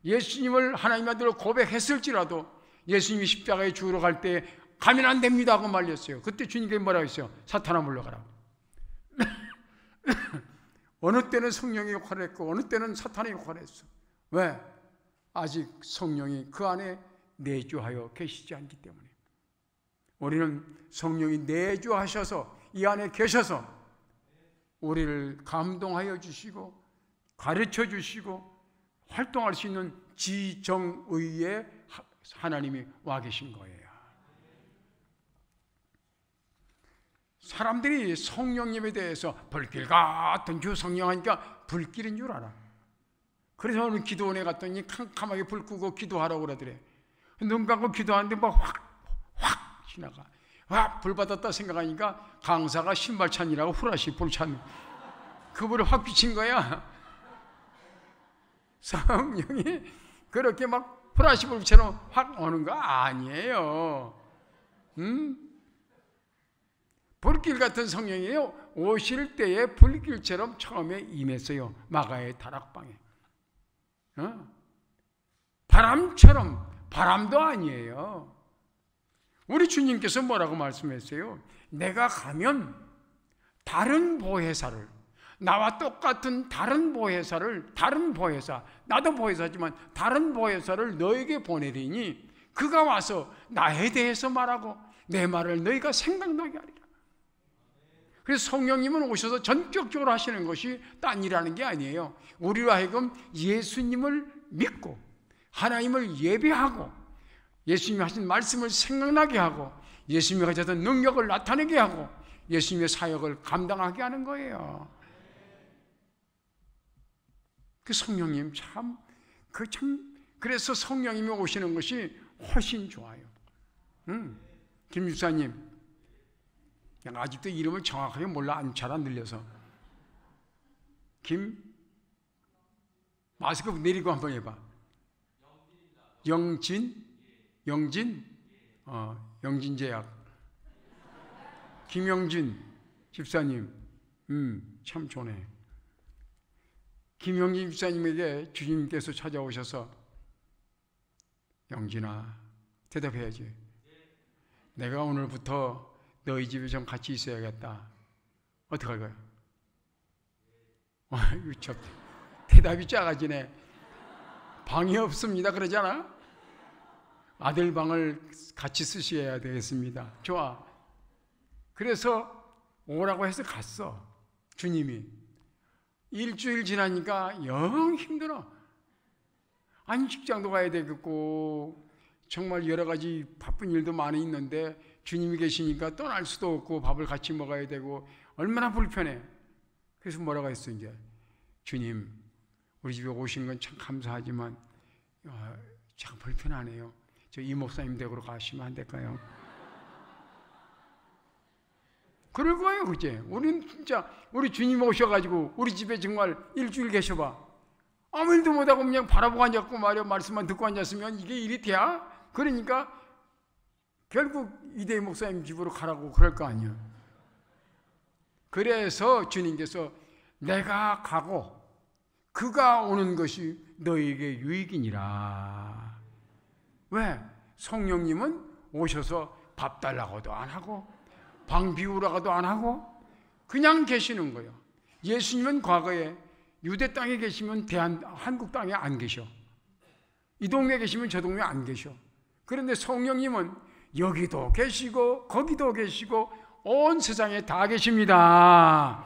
예수님을 하나님의 아들로 고백했을지라도 예수님이 십자가에 죽으러 갈 때 가면 안 됩니다 하고 말렸어요. 그때 주님께서 뭐라고 했어요? 사탄아 물러가라고. 어느 때는 성령이 역할을 했고 어느 때는 사탄이 역할을 했어. 왜? 아직 성령이 그 안에 내주하여 계시지 않기 때문에. 우리는 성령이 내주하셔서 이 안에 계셔서 우리를 감동하여 주시고 가르쳐 주시고 활동할 수 있는 지정의에 하나님이 와 계신 거예요. 사람들이 성령님에 대해서 불길 같은 주 성령 하니까 불길인 줄 알아. 그래서 오늘 기도원에 갔더니 캄캄하게 불 끄고 기도하라고 그러더래. 눈 감고 기도하는데 막 확 지나가. 와, 불 받았다 생각하니까 강사가 신발찬이라고 후라시 불찬 그 불을 확 비친 거야. 성령이 그렇게 막 후라시 불처럼 확 오는 거 아니에요. 불길 같은 성령이에요. 오실 때에 불길처럼 처음에 임했어요. 마가의 다락방에. 바람처럼, 바람도 아니에요. 우리 주님께서 뭐라고 말씀했어요? 내가 가면 다른 보혜사를, 나와 똑같은 다른 보혜사를, 다른 보혜사, 나도 보혜사지만 다른 보혜사를 너에게 보내리니 그가 와서 나에 대해서 말하고 내 말을 너희가 생각나게 하리라. 그래서 성령님은 오셔서 전격적으로 하시는 것이 딴 일하는 게 아니에요. 우리로 하여금 예수님을 믿고 하나님을 예배하고 예수님이 하신 말씀을 생각나게 하고 예수님이 가졌던 능력을 나타내게 하고 예수님의 사역을 감당하게 하는 거예요. 그 성령님 그래서 성령님이 오시는 것이 훨씬 좋아요. 김 집사님, 아직도 이름을 정확하게 몰라, 잘 안 들려서. 마스크 내리고 한번 해봐. 영진제약. 김영진 집사님, 참 좋네. 김영진 집사님에게 주님께서 찾아오셔서 영진아, 대답해야지. 내가 오늘부터 너희 집에 좀 같이 있어야겠다. 어떡할 거야? 대답이 작아지네. 방이 없습니다 그러잖아. 아들 방을 같이 쓰셔야 되겠습니다. 좋아. 그래서 오라고 해서 갔어. 주님이. 일주일 지나니까 영 힘들어. 아니 직장도 가야 되겠고 정말 여러 가지 바쁜 일도 많이 있는데 주님이 계시니까 떠날 수도 없고 밥을 같이 먹어야 되고 얼마나 불편해. 그래서 뭐라고 했어 이제. 주님, 우리 집에 오신 건 참 감사하지만 참 불편하네요. 저 이 목사님 댁으로 가시면 안 될까요? 그럴 거예요, 그제? 우리는 진짜 우리 주님 오셔가지고 우리 집에 정말 일주일 계셔봐. 아무 일도 못하고 그냥 바라보고 앉았고 말이야 말씀만 듣고 앉았으면 이게 일이 돼야? 그러니까 결국 이대희 목사님 집으로 가라고 그럴 거 아니야. 그래서 주님께서 내가 가고 그가 오는 것이 너에게 유익이니라. 왜? 성령님은 오셔서 밥 달라고도 안 하고 방 비우라고도 안 하고 그냥 계시는 거예요. 예수님은 과거에 유대 땅에 계시면 한국 땅에 안 계셔. 이 동네에 계시면 저 동네에 안 계셔. 그런데 성령님은 여기도 계시고 거기도 계시고 온 세상에 다 계십니다.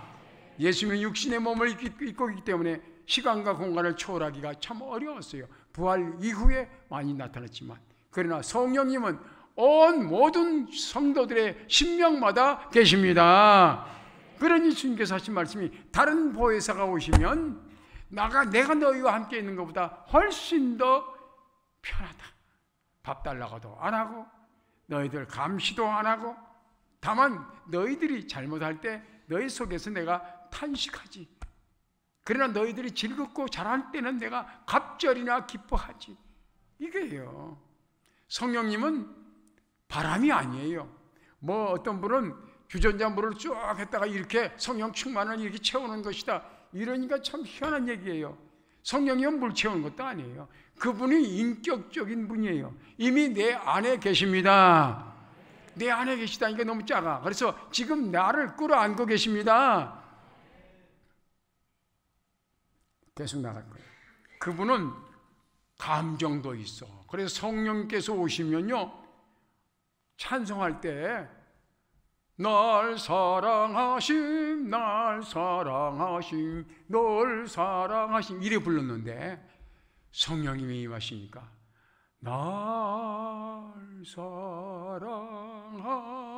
예수님은 육신의 몸을 입고 있기 때문에 시간과 공간을 초월하기가 참 어려웠어요. 부활 이후에 많이 나타났지만 그러나 성령님은 온 모든 성도들의 심령마다 계십니다. 그러니 주님께서 하신 말씀이 다른 보혜사가 오시면 내가 너희와 함께 있는 것보다 훨씬 더 편하다. 밥 달라고도 안 하고 너희들 감시도 안 하고 다만 너희들이 잘못할 때 너희 속에서 내가 탄식하지. 그러나 너희들이 즐겁고 잘할 때는 내가 갑절이나 기뻐하지. 이게요. 성령님은 바람이 아니에요. 뭐 어떤 분은 주전자 물을 쭉 했다가 이렇게 성령 충만을 이렇게 채우는 것이다. 이러니까 참 희한한 얘기예요. 성령님은 물 채우는 것도 아니에요. 그분이 인격적인 분이에요. 이미 내 안에 계십니다. 내 안에 계시다니까 너무 작아. 그래서 지금 나를 끌어안고 계십니다. 계속 나갈 거예요. 그분은 감정도 있어. 그래서 성령께서 오시면요, 찬송할 때 날 사랑하심, 날 사랑하심, 널 사랑하심 이래 불렀는데 성령님이 임하시니까 날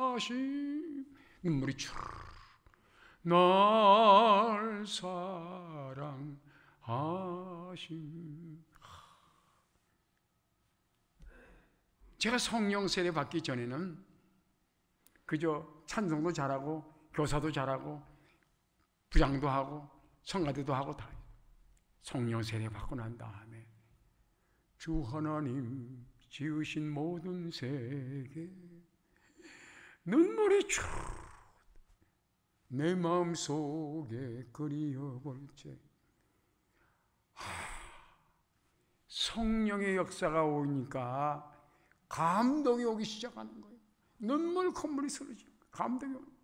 사랑하심, 눈물이 쭉, 날 사랑하심. 제가 성령 세례 받기 전에는 그저 찬송도 잘하고 교사도 잘하고 부장도 하고 성가대도 하고 다 성령 세례 받고 난 다음에 주 하나님 지으신 모든 세계 눈물이 쭉 내 마음속에 그리워볼지. 성령의 역사가 오니까 감동이 오기 시작하는 거예요. 눈물 콧물이 쓰러지고 감동이 오는 거예요.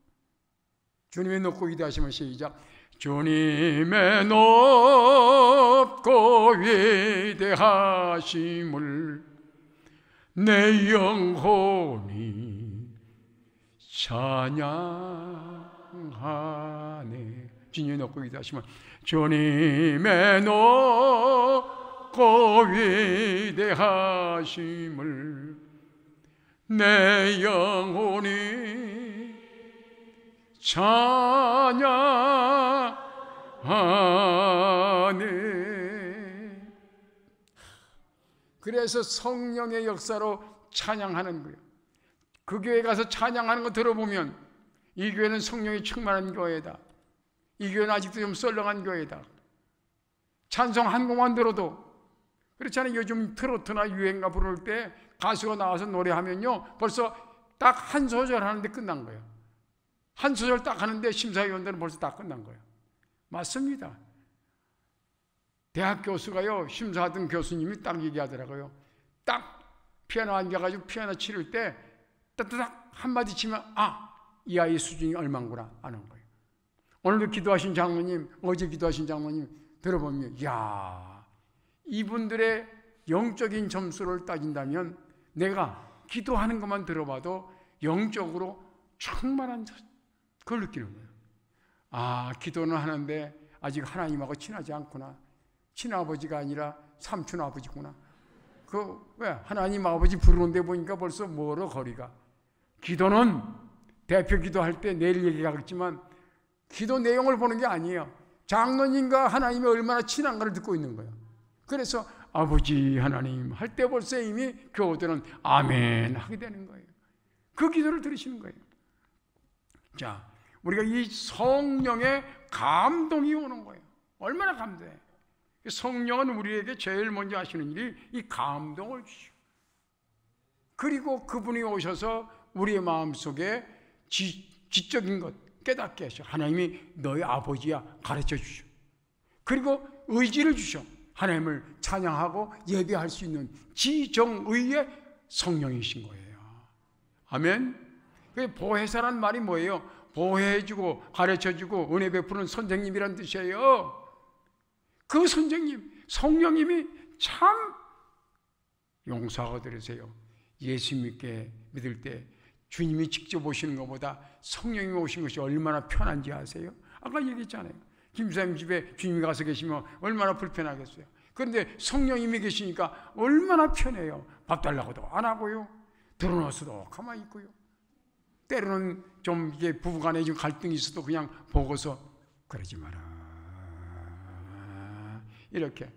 주님의 높고 위대하심을 시작. 주님의 높고 위대하심을 내 영혼이 찬양하네. 주님의 높고 위대하심을, 주님의 높고 위대하심을 내 영혼이 찬양하네. 그래서 성령의 역사로 찬양하는 거예요. 그 교회 가서 찬양하는 거 들어보면 이 교회는 성령이 충만한 교회다, 이 교회는 아직도 좀 썰렁한 교회다. 찬송 한 곡만 들어도 그렇잖아요. 요즘 트로트나 유행가 부를 때 가수가 나와서 노래하면요 벌써 딱 한 소절 하는데 끝난 거예요. 한 소절 딱 하는데 심사위원들은 벌써 다 끝난 거예요. 맞습니다. 대학 교수가요, 심사하던 교수님이 딱 얘기하더라고요. 딱 피아노 앉아가지고 피아노 치를 때 따뜻딱 한마디 치면 이 아이의 수준이 얼마구나 아는 거예요. 오늘도 기도하신 장로님, 어제 기도하신 장로님 들어보면 이야, 이분들의 영적인 점수를 따진다면 내가 기도하는 것만 들어봐도 영적으로 충만한 그걸 느끼는 거예요. 기도는 하는데 아직 하나님하고 친하지 않구나. 친아버지가 아니라 삼촌 아버지구나. 왜 하나님 아버지 부르는데 보니까 벌써 멀어 거리가. 기도는 대표 기도할 때 내일 얘기하겠지만 기도 내용을 보는 게 아니에요. 장로님과 하나님이 얼마나 친한가를 듣고 있는 거예요. 그래서 아버지 하나님 할 때 벌써 이미 교우들은 아멘 하게 되는 거예요. 그 기도를 들으시는 거예요. 자, 우리가 이 성령의 감동이 오는 거예요. 얼마나 감동해. 성령은 우리에게 제일 먼저 하시는 일이 이 감동을 주시고, 그리고 그분이 오셔서 우리의 마음속에 지적인 것 깨닫게 하셔. 하나님이 너희 아버지야 가르쳐 주셔. 그리고 의지를 주셔. 하나님을 찬양하고 예배할 수 있는 지정의의 성령이신 거예요. 아멘. 보혜사란 말이 뭐예요? 보혜해주고 가르쳐주고 은혜 베푸는 선생님이란 뜻이에요. 그 선생님, 성령님이 참 용서하고 들으세요. 예수 믿을 때 주님이 직접 오시는 것보다 성령님이 오신 것이 얼마나 편한지 아세요? 아까 얘기했잖아요. 김사님 집에 주님이 가서 계시면 얼마나 불편하겠어요. 그런데 성령님이 계시니까 얼마나 편해요. 밥 달라고도 안 하고요, 들어놓아서도 가만히 있고요. 때로는 좀 이게 부부간에 좀 갈등이 있어도 그냥 보고서 그러지 마라 이렇게,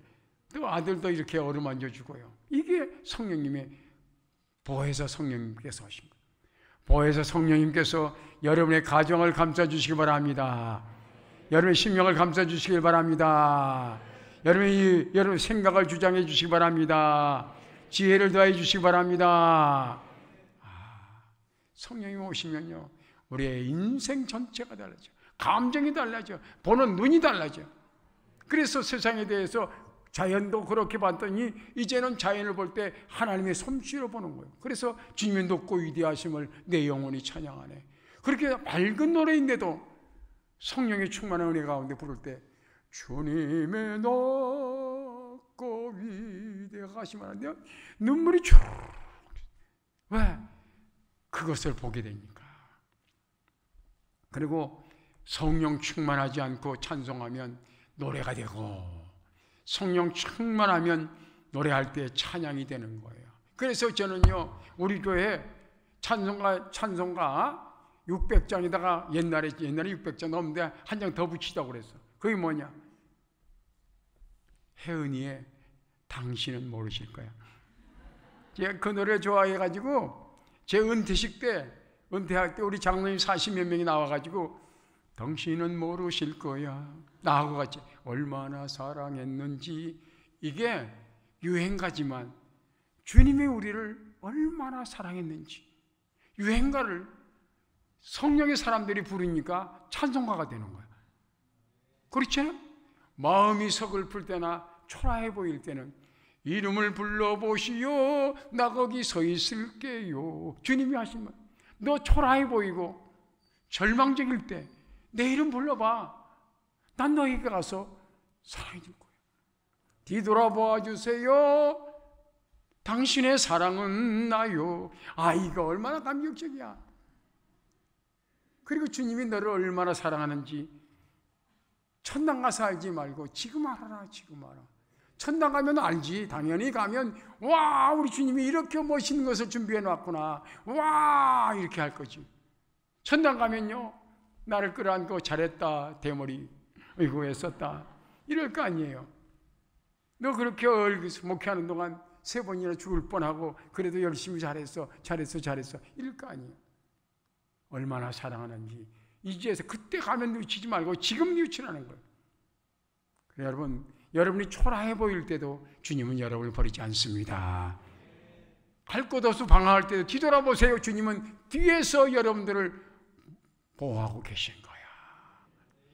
또 아들도 이렇게 어루만져 주고요. 이게 성령님의 보혜사 성령님께서 하신 거예요. 보혜사 성령님께서 여러분의 가정을 감싸주시기 바랍니다. 여러분의 심령을 감싸주시기 바랍니다. 여러분의 생각을 주장해 주시기 바랍니다. 지혜를 더해 주시기 바랍니다. 성령이 오시면요 우리의 인생 전체가 달라져. 감정이 달라져. 보는 눈이 달라져. 그래서 세상에 대해서 자연도 그렇게 봤더니 이제는 자연을 볼 때 하나님의 솜씨로 보는 거예요. 그래서 주님의 높고 위대하심을 내 영혼이 찬양하네. 그렇게 밝은 노래인데도 성령의 충만한 은혜 가운데 부를 때 주님의 높고 위대하심을 하는데 눈물이 쭉. 왜? 그것을 보게 되니까. 그리고 성령 충만하지 않고 찬송하면 노래가 되고, 성령 충만하면 노래할 때 찬양이 되는 거예요. 그래서 저는요, 우리 교회 찬송가 600장에다가 옛날에 600장 넘는데 한 장 더 붙이자고 그랬어. 그게 뭐냐? 혜은이의 당신은 모르실 거야. 제가 그 노래 좋아해가지고 제 은퇴식 때, 은퇴할 때 우리 장로님 40몇 명이 나와가지고 당신은 모르실 거야, 나하고 같이 얼마나 사랑했는지. 이게 유행가지만 주님이 우리를 얼마나 사랑했는지, 유행가를 성령의 사람들이 부르니까 찬송가가 되는 거야. 그렇죠? 마음이 서글플 때나 초라해 보일 때는 이름을 불러보시오, 나 거기 서 있을게요. 주님이 하신 말. 너 초라해 보이고 절망적일 때 내 이름 불러봐. 난 너에게 가서 사랑해 줄 거예요. 뒤돌아봐 주세요. 당신의 사랑은 나요. 아, 이거 얼마나 감격적이야. 그리고 주님이 너를 얼마나 사랑하는지 천당 가서 알지 말고 지금 알아라. 지금 알아. 천당 가면 알지. 당연히 가면 와, 우리 주님이 이렇게 멋있는 것을 준비해 놨구나, 와, 이렇게 할 거지. 천당 가면요, 나를 끌어안고 잘했다, 대머리 이거 애썼다, 이럴 거 아니에요. 너 그렇게 목회하는 동안 3번이나 죽을 뻔하고 그래도 열심히 잘했어 이럴 거 아니에요. 얼마나 사랑하는지 이제서 그때 가면 뉘치지 말고 지금 뉘치라는 거예요. 그래, 여러분이 초라해 보일 때도 주님은 여러분을 버리지 않습니다. 갈 곳 없어 방황할 때도 뒤돌아보세요. 주님은 뒤에서 여러분들을 보호하고 계신 거야.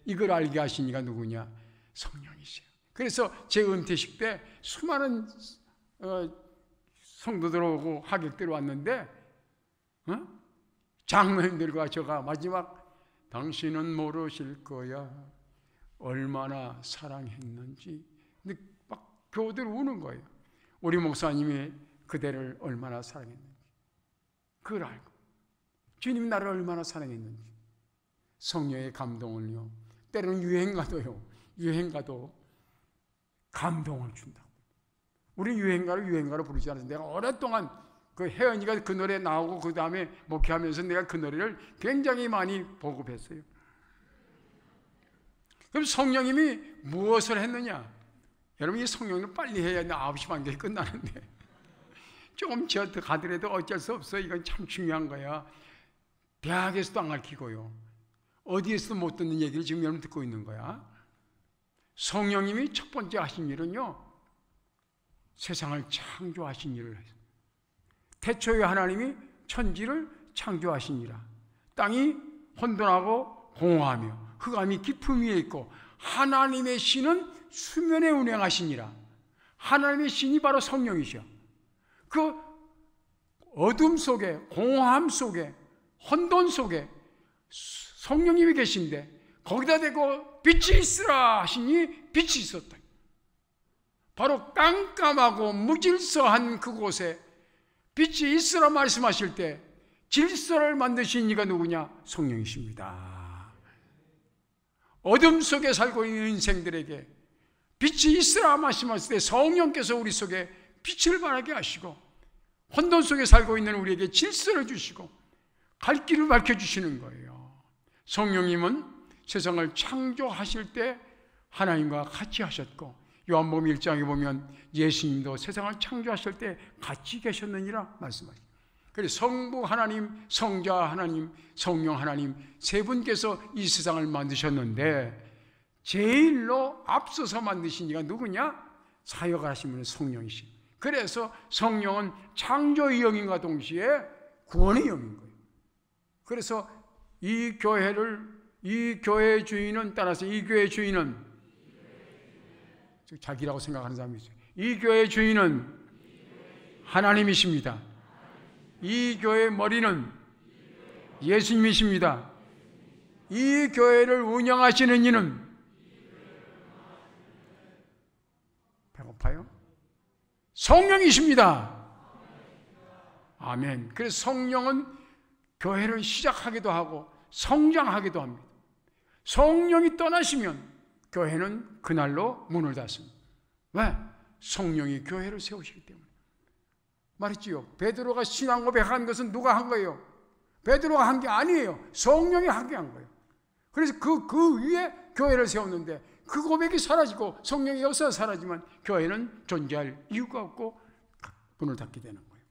이걸 알게 하신 이가 누구냐? 성령이세요. 그래서 제 은퇴식 때 수많은 성도들 오고 하객들 왔는데, 장로님들과 저가 마지막 당신은 모르실 거야, 얼마나 사랑했는지. 근데 막 교우들 우는 거예요. 우리 목사님이 그대를 얼마나 사랑했는지 그걸 알고, 주님이 나를 얼마나 사랑했는지. 성령의 감동을요, 때로는 유행가도 감동을 준다고. 우리 유행가로 부르지 않았어요. 내가 오랫동안 그 혜연이가 그 노래 나오고 그 다음에 목회하면서 내가 그 노래를 굉장히 많이 보급했어요. 그럼 성령님이 무엇을 했느냐? 여러분, 이 성령을 빨리 해야 9시 반경에 끝나는데 조금 저 가더라도 어쩔 수 없어. 이건 참 중요한 거야. 대학에서도 안 가르치고요, 어디에서도 못 듣는 얘기를 지금 여러분 듣고 있는 거야. 성령님이 첫 번째 하신 일은요, 세상을 창조하신 일을 했어요. 태초에 하나님이 천지를 창조하시니라. 땅이 혼돈하고 공허하며 흑암이 깊음 위에 있고 하나님의 신은 수면에 운행하시니라. 하나님의 신이 바로 성령이셔. 그 어둠 속에, 공허함 속에, 혼돈 속에 성령님이 계신데 거기다 대고 빛이 있으라 하시니 빛이 있었다. 바로 깜깜하고 무질서한 그곳에 빛이 있으라 말씀하실 때 질서를 만드신 이가 누구냐? 성령이십니다. 어둠 속에 살고 있는 인생들에게 빛이 있으라 말씀하실 때 성령께서 우리 속에 빛을 발하게 하시고, 혼돈 속에 살고 있는 우리에게 질서를 주시고 갈 길을 밝혀주시는 거예요. 성령님은 세상을 창조하실 때 하나님과 같이 하셨고, 요한복음 1장에 보면 예수님도 세상을 창조하실 때 같이 계셨느니라 말씀하십니다. 그래서 성부 하나님, 성자 하나님, 성령 하나님 세 분께서 이 세상을 만드셨는데 제일로 앞서서 만드신 이가 누구냐? 사역을 하신 분은 성령이시. 그래서 성령은 창조의 영인과 동시에 구원의 영인 거예요. 그래서 이 교회의 주인은, 따라서 이 교회의 주인은 자기라고 생각하는 사람이 있어요. 이 교회의 주인은 하나님이십니다. 이 교회의 머리는 예수님이십니다. 이 교회를 운영하시는 이는 배고파요? 성령이십니다. 아멘. 그래서 성령은 교회를 시작하기도 하고 성장하기도 합니다. 성령이 떠나시면 교회는 그날로 문을 닫습니다. 왜? 성령이 교회를 세우시기 때문에. 말했지요. 베드로가 신앙 고백한 것은 누가 한 거예요? 베드로가 한 게 아니에요. 성령이 하게 한 거예요. 그래서 그 위에 교회를 세웠는데 그 고백이 사라지고 성령의 역사가 사라지면 교회는 존재할 이유가 없고 문을 닫게 되는 거예요.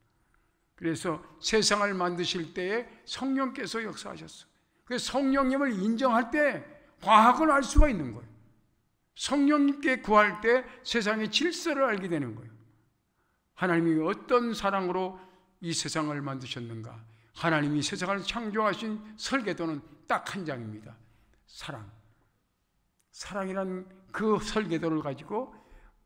그래서 세상을 만드실 때에 성령께서 역사하셨어요. 그래서 성령님을 인정할 때 과학을 알 수가 있는 거예요. 성령님께 구할 때 세상의 질서를 알게 되는 거예요. 하나님이 어떤 사랑으로 이 세상을 만드셨는가? 하나님이 세상을 창조하신 설계도는 딱 한 장입니다. 사랑. 사랑이란 그 설계도를 가지고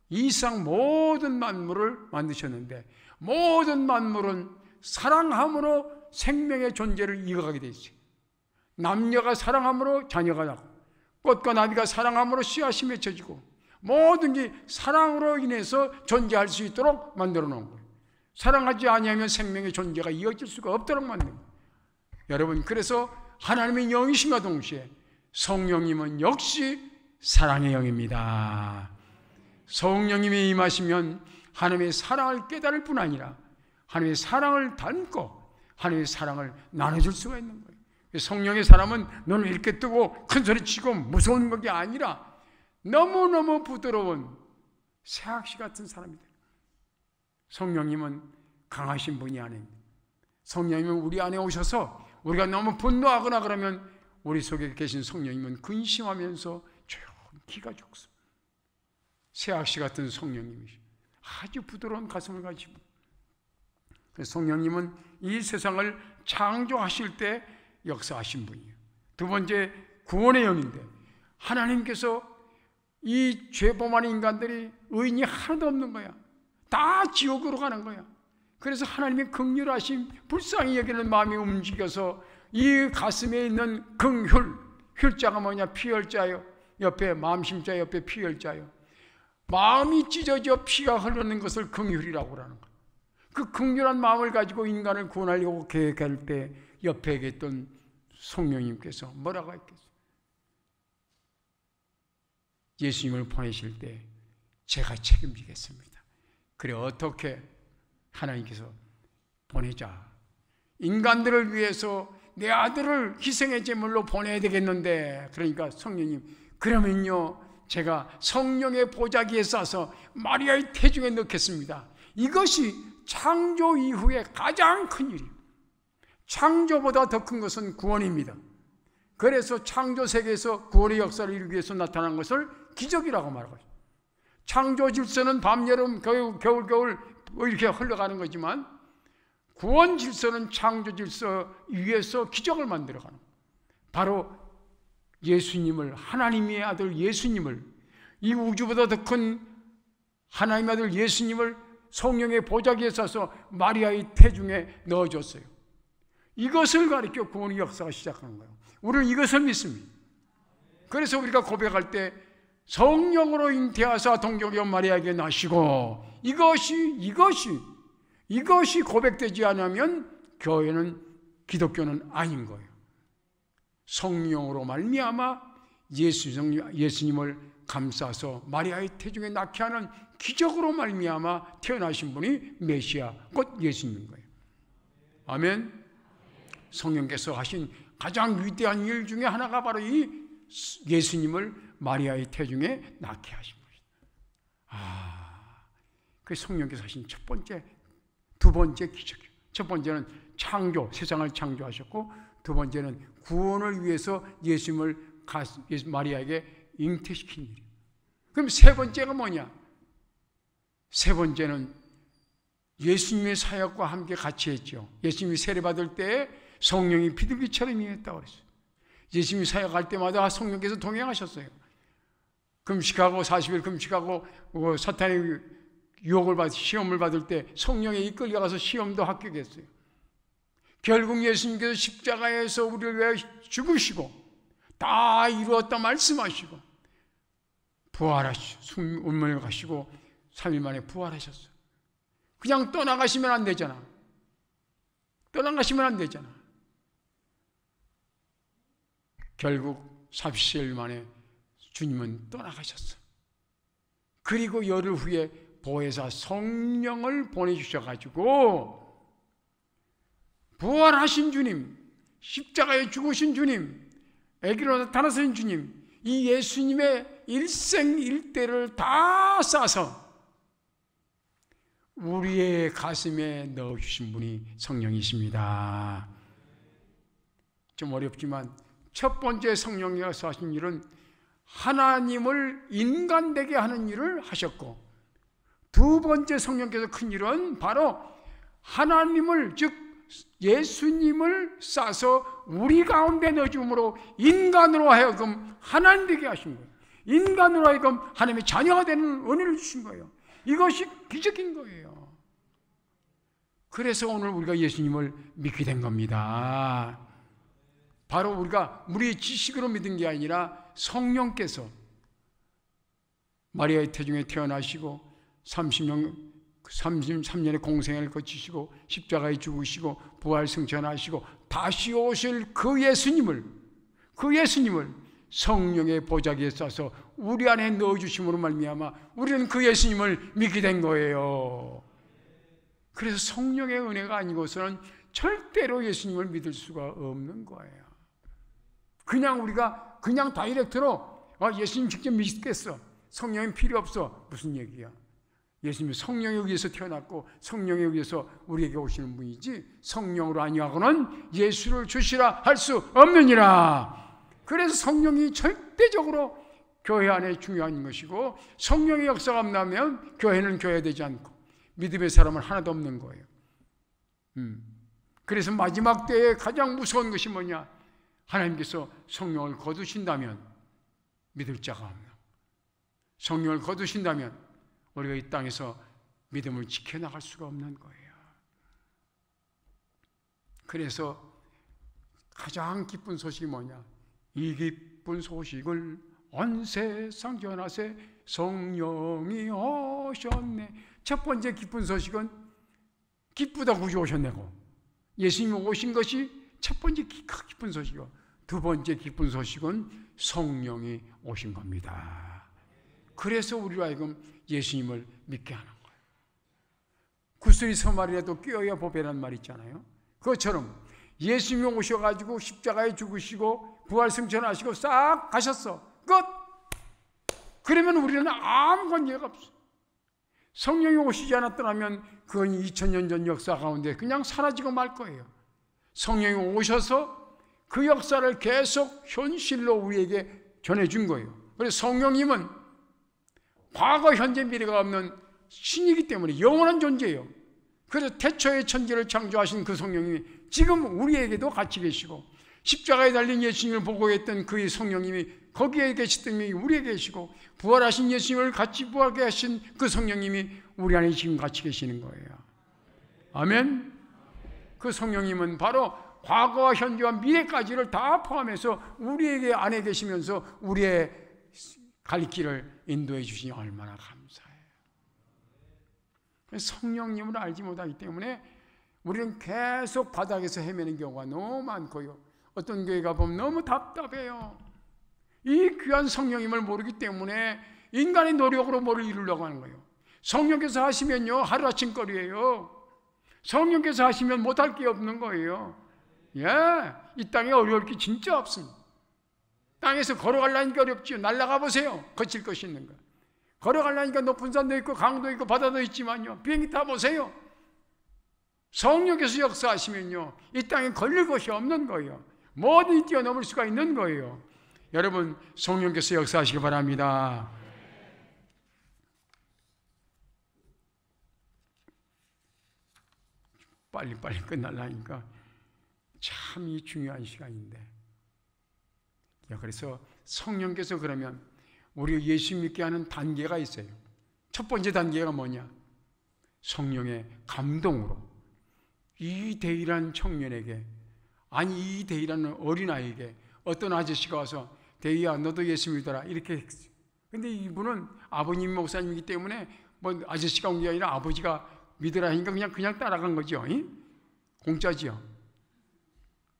이 세상 모든 만물을 만드셨는데 모든 만물은 사랑함으로 생명의 존재를 이어가게 되어 있어요. 남녀가 사랑함으로 자녀가 나고 꽃과 나비가 사랑함으로 씨앗이 맺혀지고 모든 게 사랑으로 인해서 존재할 수 있도록 만들어 놓은 거예요. 사랑하지 아니하면 생명의 존재가 이어질 수가 없도록 만든 거예요. 여러분, 그래서 하나님의 영이심과 동시에 성령님은 역시 사랑의 영입니다. 성령님이 임하시면 하나님의 사랑을 깨달을 뿐 아니라 하나님의 사랑을 닮고 하나님의 사랑을 나눠줄 수가 있는 거예요. 성령의 사람은 눈을 이렇게 뜨고 큰소리치고 무서운 것이 아니라 너무너무 부드러운 새학시 같은 사람이 돼요. 성령님은 강하신 분이 아닙니다. 성령님은 우리 안에 오셔서 우리가 너무 분노하거나 그러면 우리 속에 계신 성령님은 근심하면서 조용히 기가 죽습니다. 새학시 같은 성령님이시죠. 아주 부드러운 가슴을 가지고. 성령님은 이 세상을 창조하실 때 역사하신 분이에요. 두 번째, 구원의 영인데 하나님께서 이 죄범한 인간들이 의인이 하나도 없는 거야. 다 지옥으로 가는 거야. 그래서 하나님의 긍휼하심, 불쌍히 여기는 마음이 움직여서 이 가슴에 있는 긍휼, 혈자가 뭐냐? 피혈자요. 옆에 마음심자 옆에 피혈자요. 마음이 찢어져 피가 흐르는 것을 긍휼이라고 하는 거야. 그 긍휼한 마음을 가지고 인간을 구원하려고 계획할 때 옆에 계셨던 성령님께서 뭐라고 했겠어요? 예수님을 보내실 때 제가 책임지겠습니다. 그래, 어떻게 하나님께서 보내자. 인간들을 위해서 내 아들을 희생의 제물로 보내야 되겠는데, 그러니까 성령님, 그러면요 제가 성령의 보자기에 싸서 마리아의 태중에 넣겠습니다. 이것이 창조 이후에 가장 큰 일이에요. 창조보다 더 큰 것은 구원입니다. 그래서 창조 세계에서 구원의 역사를 이루기 위해서 나타난 것을 기적이라고 말하고 있어요. 창조 질서는 밤, 여름, 겨울 이렇게 흘러가는 거지만 구원 질서는 창조 질서 위에서 기적을 만들어가는 거예요. 바로 예수님을, 하나님의 아들 예수님을, 이 우주보다 더 큰 하나님의 아들 예수님을 성령의 보자기에 싸서 마리아의 태중에 넣어줬어요. 이것을 가리켜 구원의 역사가 시작하는 거예요. 우리는 이것을 믿습니다. 그래서 우리가 고백할 때 성령으로 잉태하사 동정녀 마리아에게 나시고, 이것이 고백되지 않으면 교회는, 기독교는 아닌 거예요. 성령으로 말미암아 예수님을 감싸서 마리아의 태중에 낳게 하는 기적으로 말미암아 태어나신 분이 메시아, 곧 예수님인 거예요. 아멘. 성령께서 하신 가장 위대한 일 중에 하나가 바로 이 예수님을 마리아의 태중에 낳게 하신 것입니다. 그 성령께서 하신 첫 번째, 두 번째 기적이에요. 첫 번째는 창조, 세상을 창조하셨고, 두 번째는 구원을 위해서 예수님을 마리아에게 잉태시킨 일이에요. 그럼 세 번째가 뭐냐? 세 번째는 예수님의 사역과 함께 같이 했죠. 예수님이 세례받을 때 성령이 비둘기처럼 임했다고 그랬어요. 예수님이 사역할 때마다 성령께서 동행하셨어요. 금식하고 40일 금식하고 사탄의 유혹을 받 시험을 받을 때 성령에 이끌려가서 시험도 합격했어요. 결국 예수님께서 십자가에서 우리를 위해 죽으시고 다 이루었다 말씀하시고 부활하시고 운명을 가시고 3일 만에 부활하셨어요. 그냥 떠나가시면 안 되잖아. 떠나가시면 안 되잖아. 결국 40일 만에 주님은 떠나가셨어요. 그리고 열흘 후에 보혜사 성령을 보내주셔가지고 부활하신 주님, 십자가에 죽으신 주님, 애기로 나타나신 주님, 이 예수님의 일생일대를 다 싸서 우리의 가슴에 넣어주신 분이 성령이십니다. 좀 어렵지만 첫 번째 성령께서 하신 일은 하나님을 인간되게 하는 일을 하셨고, 두 번째 성령께서 큰 일은 바로 하나님을, 즉 예수님을 싸서 우리 가운데 넣어줌으로 인간으로 하여금 하나님 되게 하신 거예요. 인간으로 하여금 하나님의 자녀가 되는 은혜를 주신 거예요. 이것이 기적인 거예요. 그래서 오늘 우리가 예수님을 믿게 된 겁니다. 바로 우리가 우리의 지식으로 믿은 게 아니라 성령께서 마리아의 태중에 태어나시고 33년의 공생애를 거치시고 십자가에 죽으시고 부활 승천하시고 다시 오실 그 예수님을 성령의 보자기에 싸서 우리 안에 넣어주심으로 말미암아 우리는 그 예수님을 믿게 된 거예요. 그래서 성령의 은혜가 아니고서는 절대로 예수님을 믿을 수가 없는 거예요. 그냥 우리가 그냥 다이렉트로 예수님 직접 믿겠어, 성령이 필요 없어, 무슨 얘기야. 예수님이 성령에 의해서 태어났고 성령에 의해서 우리에게 오시는 분이지 성령으로 아니하고는 예수를 주시라 할 수 없느니라. 그래서 성령이 절대적으로 교회 안에 중요한 것이고, 성령의 역사가 없다면 교회는 교회되지 않고 믿음의 사람은 하나도 없는 거예요. 그래서 마지막 때에 가장 무서운 것이 뭐냐? 하나님께서 성령을 거두신다면 믿을 자가 없는, 성령을 거두신다면 우리가 이 땅에서 믿음을 지켜나갈 수가 없는 거예요. 그래서 가장 기쁜 소식이 뭐냐? 이 기쁜 소식을 온 세상 전하세 성령이 오셨네. 첫 번째 기쁜 소식은 기쁘다 구주 오셨네고, 예수님이 오신 것이 첫 번째 기쁜 소식이고, 두 번째 기쁜 소식은 성령이 오신 겁니다. 그래서 우리로 하여금 예수님을 믿게 하는 거예요. 구슬이 서말이라도 끼어야 보배란 말 있잖아요. 그것처럼 예수님이 오셔가지고 십자가에 죽으시고 부활 승천하시고 싹 가셨어. 끝! 그러면 우리는 아무 관계가 없어. 성령이 오시지 않았더라면 그건 2000년 전 역사 가운데 그냥 사라지고 말 거예요. 성령이 오셔서 그 역사를 계속 현실로 우리에게 전해준 거예요. 그래서 성령님은 과거, 현재, 미래가 없는 신이기 때문에 영원한 존재예요. 그래서 태초에 천지를 창조하신 그 성령님이 지금 우리에게도 같이 계시고, 십자가에 달린 예수님을 보고 했던 그 성령님이 거기에 계시던 분이 우리에게 계시고, 부활하신 예수님을 같이 부활하게 하신 그 성령님이 우리 안에 지금 같이 계시는 거예요. 아멘. 그 성령님은 바로 과거와 현재와 미래까지를 다 포함해서 우리에게 안에 계시면서 우리의 갈 길을 인도해 주시니 얼마나 감사해요. 성령님을 알지 못하기 때문에 우리는 계속 바닥에서 헤매는 경우가 너무 많고요. 어떤 교회 가보면 너무 답답해요. 이 귀한 성령님을 모르기 때문에 인간의 노력으로 뭐를 이루려고 하는 거예요. 성령께서 하시면요, 하루아침거리예요. 성령께서 하시면 못할 게 없는 거예요. 이 땅에 어려울 게 진짜 없습니다. 땅에서 걸어가려니까 어렵지요. 날아가 보세요. 거칠 것이 있는가. 걸어가려니까 높은 산도 있고 강도 있고 바다도 있지만요, 비행기 타보세요. 성령께서 역사하시면요, 이 땅에 걸릴 것이 없는 거예요. 뭐든지 뛰어넘을 수가 있는 거예요. 여러분, 성령께서 역사하시기 바랍니다. 빨리빨리 끝날라니까 참 이 중요한 시간인데, 그래서 성령께서 그러면 우리가 예수 믿게 하는 단계가 있어요. 첫 번째 단계가 뭐냐? 성령의 감동으로 이대희라는 청년에게, 아니 이대희라는 어린아이에게 어떤 아저씨가 와서 대희야 너도 예수 믿어라 이렇게 했어요. 근데 이분은 아버님 목사님이기 때문에 뭐 아저씨가 온 게 아니라 아버지가 믿으라 하니까 그냥 따라간 거죠. 공짜지요.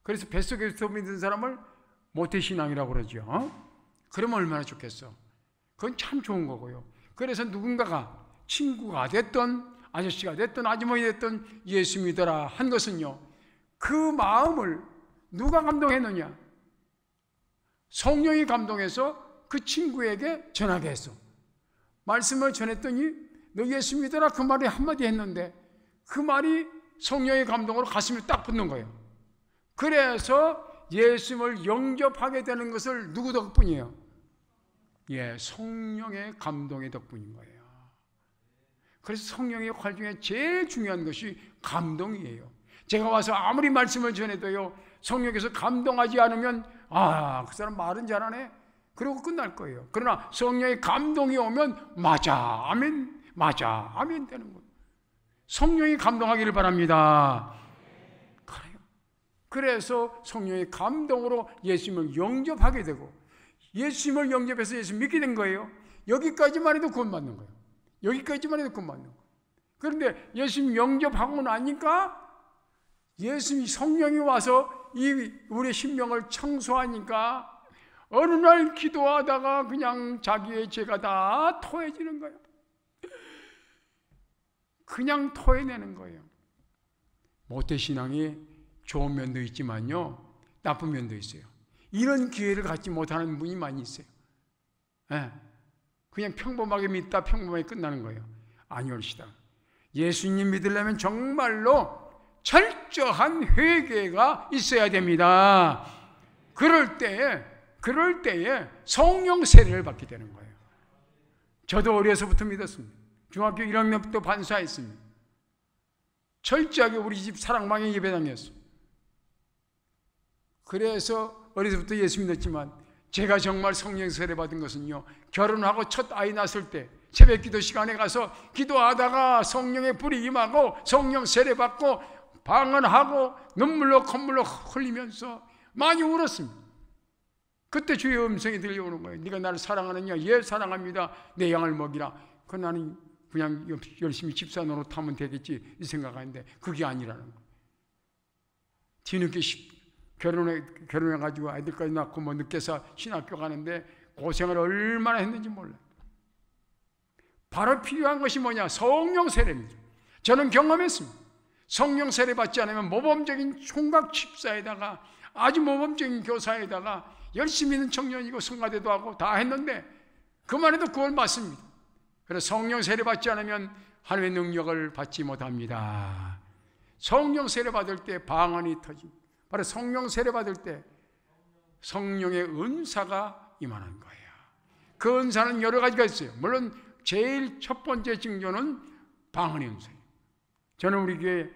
그래서 뱃속에서 믿는 사람을 모태신앙이라고 그러죠. 그러면 얼마나 좋겠어. 그건 참 좋은 거고요. 그래서 누군가가 친구가 됐던 아저씨가 됐던 아주머니 됐던 예수 믿어라 한 것은요, 그 마음을 누가 감동했느냐? 성령이 감동해서 그 친구에게 전하게 했어. 말씀을 전했더니 너 예수 믿어라 그 말이 한마디 했는데 그 말이 성령의 감동으로 가슴에 딱 붙는 거예요. 그래서 예수님을 영접하게 되는 것을 누구 덕분이에요? 성령의 감동의 덕분인 거예요. 그래서 성령의 역할 중에 제일 중요한 것이 감동이에요. 제가 와서 아무리 말씀을 전해도요, 성령께서 감동하지 않으면 그 사람 말은 잘하네 그러고 끝날 거예요. 그러나 성령의 감동이 오면 맞아 아멘, 맞아 아멘 되는 거예요. 성령이 감동하기를 바랍니다. 그래요. 그래서 성령의 감동으로 예수님을 영접하게 되고, 예수님을 영접해서 예수 믿게 된 거예요. 여기까지만 해도 구원받는 거예요. 여기까지만 해도 구원받는 거예요. 그런데 예수님 영접하고 나니까 예수님 성령이 와서 우리의 심령을 청소하니까 어느 날 기도하다가 그냥 자기의 죄가 다 토해지는 거예요. 그냥 토해내는 거예요. 모태신앙이 좋은 면도 있지만요, 나쁜 면도 있어요. 이런 기회를 갖지 못하는 분이 많이 있어요. 그냥 평범하게 믿다 평범하게 끝나는 거예요. 아니올시다. 예수님 믿으려면 정말로 철저한 회개가 있어야 됩니다. 그럴 때에 성령 세례를 받게 되는 거예요. 저도 어려서부터 믿었습니다. 중학교 1학년부터 반사했습니다. 철저하게 우리 집 사랑방에 예배당이었어요. 그래서 어려서부터 예수 믿었지만 제가 정말 성령 세례 받은 것은요, 결혼하고 첫 아이 낳았을 때 새벽 기도 시간에 가서 기도하다가 성령의 불이 임하고 성령 세례 받고 방언하고 눈물로 콧물로 흘리면서 많이 울었습니다. 그때 주의 음성이 들려오는 거예요. 네가 나를 사랑하느냐? 예, 사랑합니다. 내 양을 먹이라. 그 나는 그냥 열심히 집사 노릇하면 되겠지 이 생각하는데 그게 아니라는 거예요. 뒤늦게 결혼해가지고 아이들까지 낳고 뭐 늦게서 신학교 가는데 고생을 얼마나 했는지 몰라요. 바로 필요한 것이 뭐냐? 성령 세례입니다. 저는 경험했습니다. 성령 세례 받지 않으면 모범적인 총각 집사에다가 아주 모범적인 교사에다가 열심히 있는 청년이고 성가대도 하고 다 했는데 그만해도 그걸 받습니다. 그래서 성령 세례 받지 않으면 하나님의 능력을 받지 못합니다. 성령 세례 받을 때 방언이 터집니다. 바로 성령 세례 받을 때 성령의 은사가 임하는 거예요. 그 은사는 여러 가지가 있어요. 물론 제일 첫 번째 징조는 방언의 은사예요. 저는 우리 교회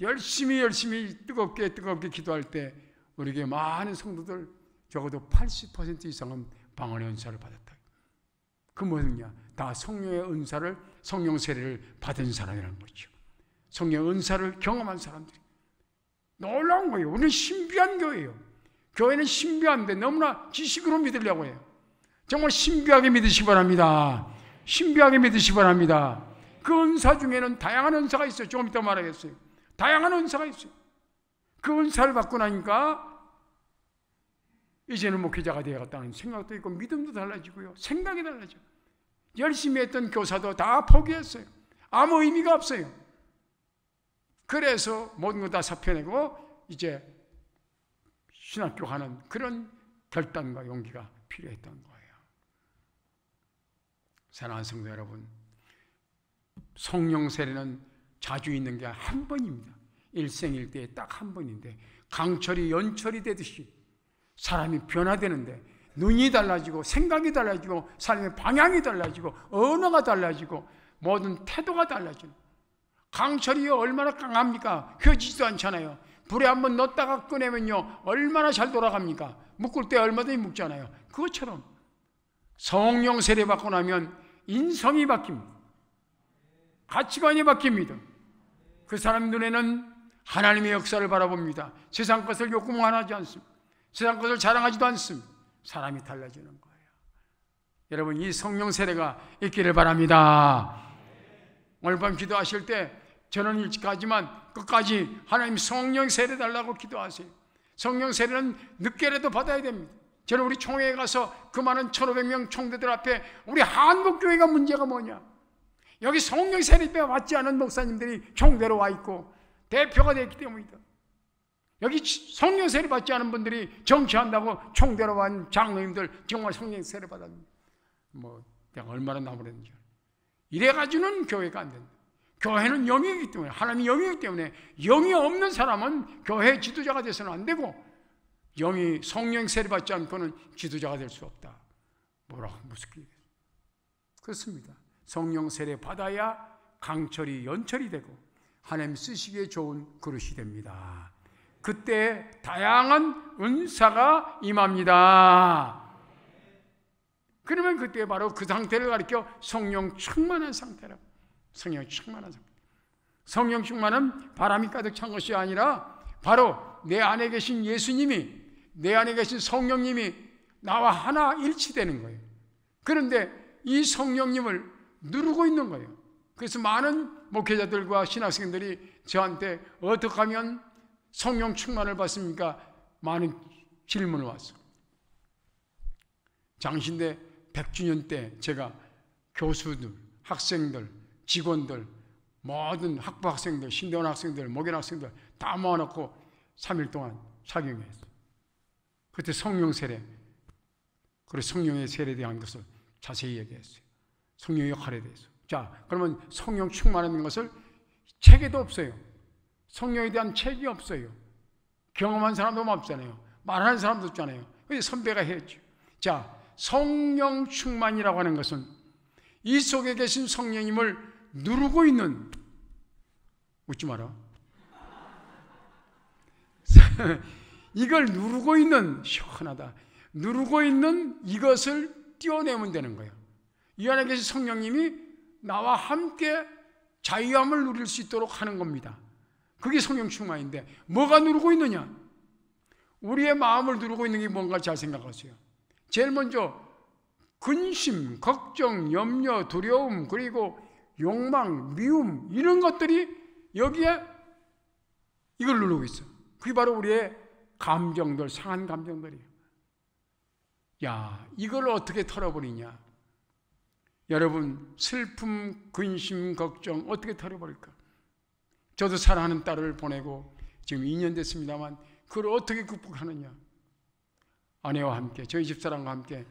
열심히 뜨겁게 기도할 때 우리 교회 많은 성도들 적어도 80% 이상은 방언의 은사를 받았다. 그 뭐냐? 다 성령의 은사를, 성령 세례를 받은 사람이라는 거죠. 성령의 은사를 경험한 사람들이. 놀라운 거예요. 우리는 신비한 교회예요. 교회는 신비한데 너무나 지식으로 믿으려고 해요. 정말 신비하게 믿으시기 바랍니다. 신비하게 믿으시기 바랍니다. 그 은사 중에는 다양한 은사가 있어요. 조금 이따 말하겠어요. 다양한 은사가 있어요. 그 은사를 받고 나니까 이제는 목회자가 되어갔다는 생각도 있고 믿음도 달라지고요. 생각이 달라져요. 열심히 했던 교사도 다 포기했어요. 아무 의미가 없어요. 그래서 모든 거 다 사표내고 이제 신학교 가는 그런 결단과 용기가 필요했던 거예요. 사랑하는 성도 여러분, 성령 세례는 자주 있는 게 한 번입니다. 일생일대에 딱 한 번인데 강철이 연철이 되듯이 사람이 변화되는데 눈이 달라지고 생각이 달라지고 삶의 방향이 달라지고 언어가 달라지고 모든 태도가 달라지는, 강철이 얼마나 강합니까? 휘어지지도 않잖아요. 불에 한번 넣었다가 꺼내면요 얼마나 잘 돌아갑니까? 묶을 때 얼마든지 묶잖아요. 그것처럼 성령 세례 받고 나면 인성이 바뀝니다. 가치관이 바뀝니다. 그 사람 눈에는 하나님의 역사를 바라봅니다. 세상 것을 욕구만 하지 않습니다. 세상 것을 자랑하지도 않습니다. 사람이 달라지는 거예요. 여러분, 이 성령 세례가 있기를 바랍니다. 오늘 밤 기도하실 때 저는 일찍 가지만 끝까지 하나님 성령 세례 달라고 기도하세요. 성령 세례는 늦게라도 받아야 됩니다. 저는 우리 총회에 가서 그 많은 1,500명 총대들 앞에 우리 한국교회가 문제가 뭐냐, 여기 성령 세례 받지 않은 목사님들이 총대로 와 있고 대표가 되었기 때문이다. 여기 성령 세례 받지 않은 분들이 정치한다고 총대로 온 장로님들 정말 성령 세례 받았는데 내가 얼마나 나무랬는지. 이래가지고는 교회가 안 된다. 교회는 영이기 때문에, 하나님이 영이기 때문에 영이 없는 사람은 교회 지도자가 돼서는 안 되고, 영이 성령 세례 받지 않고는 지도자가 될 수 없다. 뭐라고 무섭게 얘기해요. 그렇습니다. 성령 세례 받아야 강철이 연철이 되고 하나님 쓰시기에 좋은 그릇이 됩니다. 그때 다양한 은사가 임합니다. 그러면 그때 바로 그 상태를 가리켜 성령 충만한 상태라고. 성령 충만한 상태. 성령 충만은 바람이 가득 찬 것이 아니라 바로 내 안에 계신 예수님이, 내 안에 계신 성령님이 나와 하나 일치되는 거예요. 그런데 이 성령님을 누르고 있는 거예요. 그래서 많은 목회자들과 신학생들이 저한테 어떻게 하면 성령 충만을 받습니까? 많은 질문을 왔어요. 장신대 100주년 때 제가 교수들, 학생들, 직원들, 모든 학부 학생들, 신대원 학생들, 목연 학생들 다 모아놓고 3일 동안 작용했어요. 그때 성령 세례, 그리고 성령의 세례에 대한 것을 자세히 얘기했어요. 성령의 역할에 대해서. 자, 그러면 성령 충만하는 것을 책에도 없어요. 성령에 대한 책이 없어요. 경험한 사람도 없잖아요. 말하는 사람도 없잖아요. 그래서 선배가 했죠. 자, 성령 충만이라고 하는 것은 이 속에 계신 성령님을 누르고 있는, 웃지 마라. 이걸 누르고 있는, 시원하다. 누르고 있는 이것을 띄워내면 되는 거예요. 이 안에 계신 성령님이 나와 함께 자유함을 누릴 수 있도록 하는 겁니다. 그게 성령 충만인데 뭐가 누르고 있느냐? 우리의 마음을 누르고 있는 게 뭔가 잘 생각하세요. 제일 먼저 근심, 걱정, 염려, 두려움, 그리고 욕망, 미움, 이런 것들이 여기에 이걸 누르고 있어. 그게 바로 우리의 감정들, 상한 감정들이에요. 야, 이걸 어떻게 털어버리냐? 여러분, 슬픔, 근심, 걱정 어떻게 털어버릴까? 저도 사랑하는 딸을 보내고 지금 2년 됐습니다만 그걸 어떻게 극복하느냐? 아내와 함께, 저희 집사람과 함께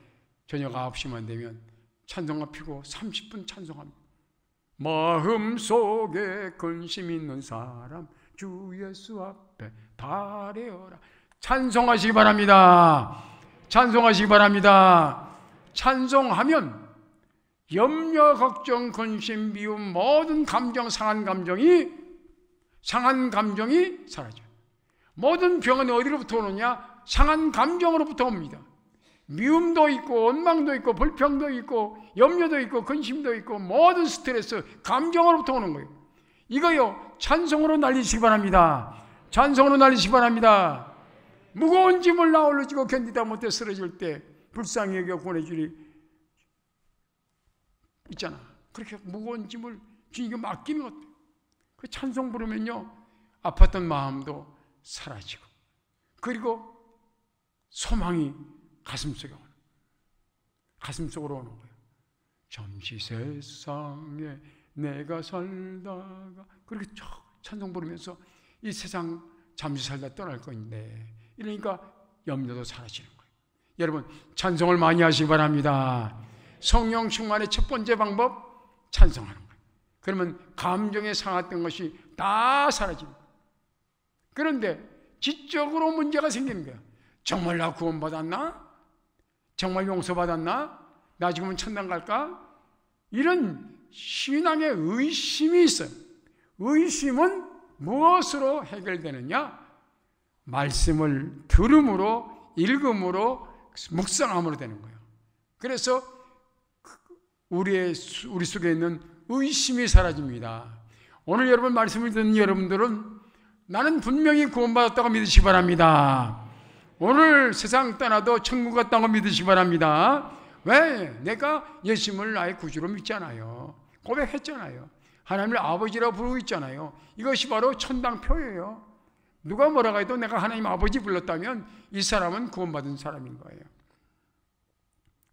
저녁 9시만 되면 찬송가 피고 30분 찬송합니다. 마음속에 근심 있는 사람 주 예수 앞에 바래어라. 찬송하시기 바랍니다. 찬송하시기 바랍니다. 찬송하면 염려, 걱정, 근심, 미움, 모든 감정, 상한 감정이 사라져요. 모든 병은 어디로부터 오느냐? 상한 감정으로부터 옵니다. 미움도 있고 원망도 있고 불평도 있고 염려도 있고 근심도 있고 모든 스트레스, 감정으로부터 오는 거예요. 이거요, 찬송으로 날리시기 바랍니다. 찬송으로 날리시기 바랍니다. 무거운 짐을 나홀로 지고 견디다 못해 쓰러질 때 불쌍히 여겨 보내주리 있잖아. 그렇게 무거운 짐을 주님께 맡기는 것. 그 찬송 부르면요, 아팠던 마음도 사라지고, 그리고 소망이 가슴속으로 오는 거예요. 잠시 세상에 내가 살다가, 그렇게 찬송 부르면서 이 세상 잠시 살다 떠날 건데, 이러니까 염려도 사라지는 거예요. 여러분, 찬송을 많이 하시기 바랍니다. 성령 충만의 첫 번째 방법, 찬송하는 거예요. 그러면 감정에 상했던 것이 다 사라집니다. 그런데 지적으로 문제가 생기는 거예요. 정말 나 구원받았나? 정말 용서받았나? 나 지금은 천당 갈까? 이런 신앙의 의심이 있어요. 의심은 무엇으로 해결되느냐? 말씀을 들음으로, 읽음으로, 묵상함으로 되는 거예요. 그래서 우리 속에 있는 의심이 사라집니다. 오늘 여러분 말씀을 듣는 여러분들은 나는 분명히 구원받았다고 믿으시기 바랍니다. 오늘 세상 떠나도 천국 갔다고 믿으시기 바랍니다. 왜? 내가 예수님을 나의 구주로 믿잖아요. 고백했잖아요. 하나님을 아버지라고 부르고 있잖아요. 이것이 바로 천당표예요. 누가 뭐라고 해도 내가 하나님 아버지 불렀다면 이 사람은 구원받은 사람인 거예요.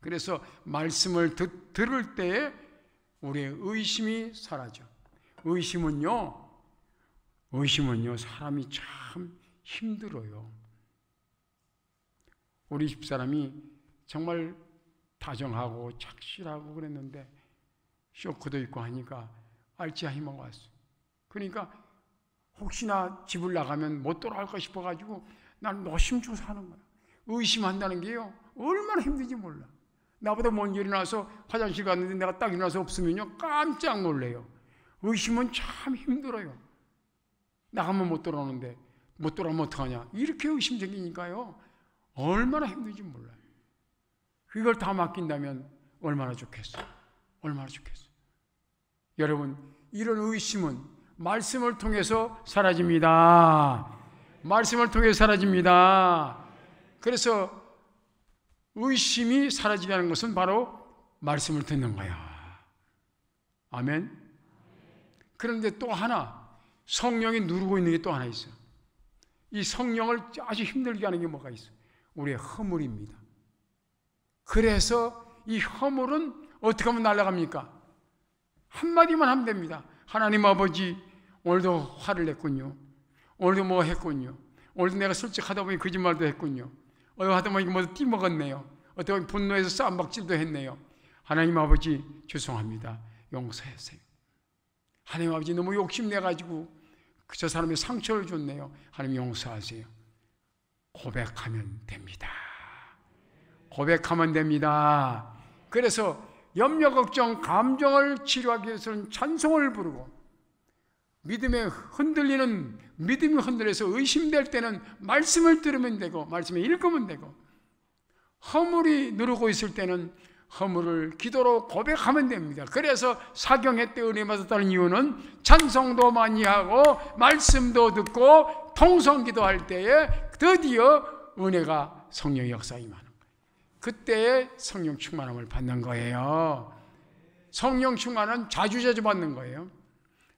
그래서 말씀을 들을 때에 우리의 의심이 사라져. 의심은요 사람이 참 힘들어요. 우리 집사람이 정말 다정하고 착실하고 그랬는데 쇼크도 있고 하니까 알츠하이머가 왔어. 그러니까 혹시나 집을 나가면 못 돌아갈까 싶어가지고 나는 노심초사 하는 거야. 의심한다는 게요 얼마나 힘든지 몰라. 나보다 먼저 일어나서 화장실 갔는데 내가 딱 일어나서 없으면요 깜짝 놀래요. 의심은 참 힘들어요. 나가면 못 돌아오는데 못 돌아오면 어떡하냐 이렇게 의심 생기니까요 얼마나 힘든지 몰라요. 그걸 다 맡긴다면 얼마나 좋겠어요. 얼마나 좋겠어요. 여러분 이런 의심은 말씀을 통해서 사라집니다. 말씀을 통해서 사라집니다. 그래서 의심이 사라지는 것은 바로 말씀을 듣는 거야. 아멘. 그런데 또 하나 성령이 누르고 있는 게 또 하나 있어요. 이 성령을 아주 힘들게 하는 게 뭐가 있어요? 우리의 허물입니다. 그래서 이 허물은 어떻게 하면 날아갑니까? 한마디만 하면 됩니다. 하나님 아버지 오늘도 화를 냈군요. 오늘도 뭐 했군요. 오늘도 내가 솔직하다 보니 거짓말도 했군요. 하다 보니 뭐 띠먹었네요. 어떻게 보면 분노해서 싸움박질도 했네요. 하나님 아버지 죄송합니다. 용서하세요. 하나님 아버지 너무 욕심내가지고 저 사람의 상처를 줬네요. 하나님 용서하세요. 고백하면 됩니다. 고백하면 됩니다. 그래서 염려, 걱정, 감정을 치료하기 위해서는 찬송을 부르고 믿음이 흔들려서 의심될 때는 말씀을 들으면 되고 말씀을 읽으면 되고 허물이 누르고 있을 때는 허물을 기도로 고백하면 됩니다. 그래서 사경회 때 은혜 받았다는 이유는 찬송도 많이 하고 말씀도 듣고 통성기도 할 때에 드디어 은혜가 성령의 역사에 임하는 거예요. 그때에 성령 충만함을 받는 거예요. 성령 충만은 자주자주 받는 거예요.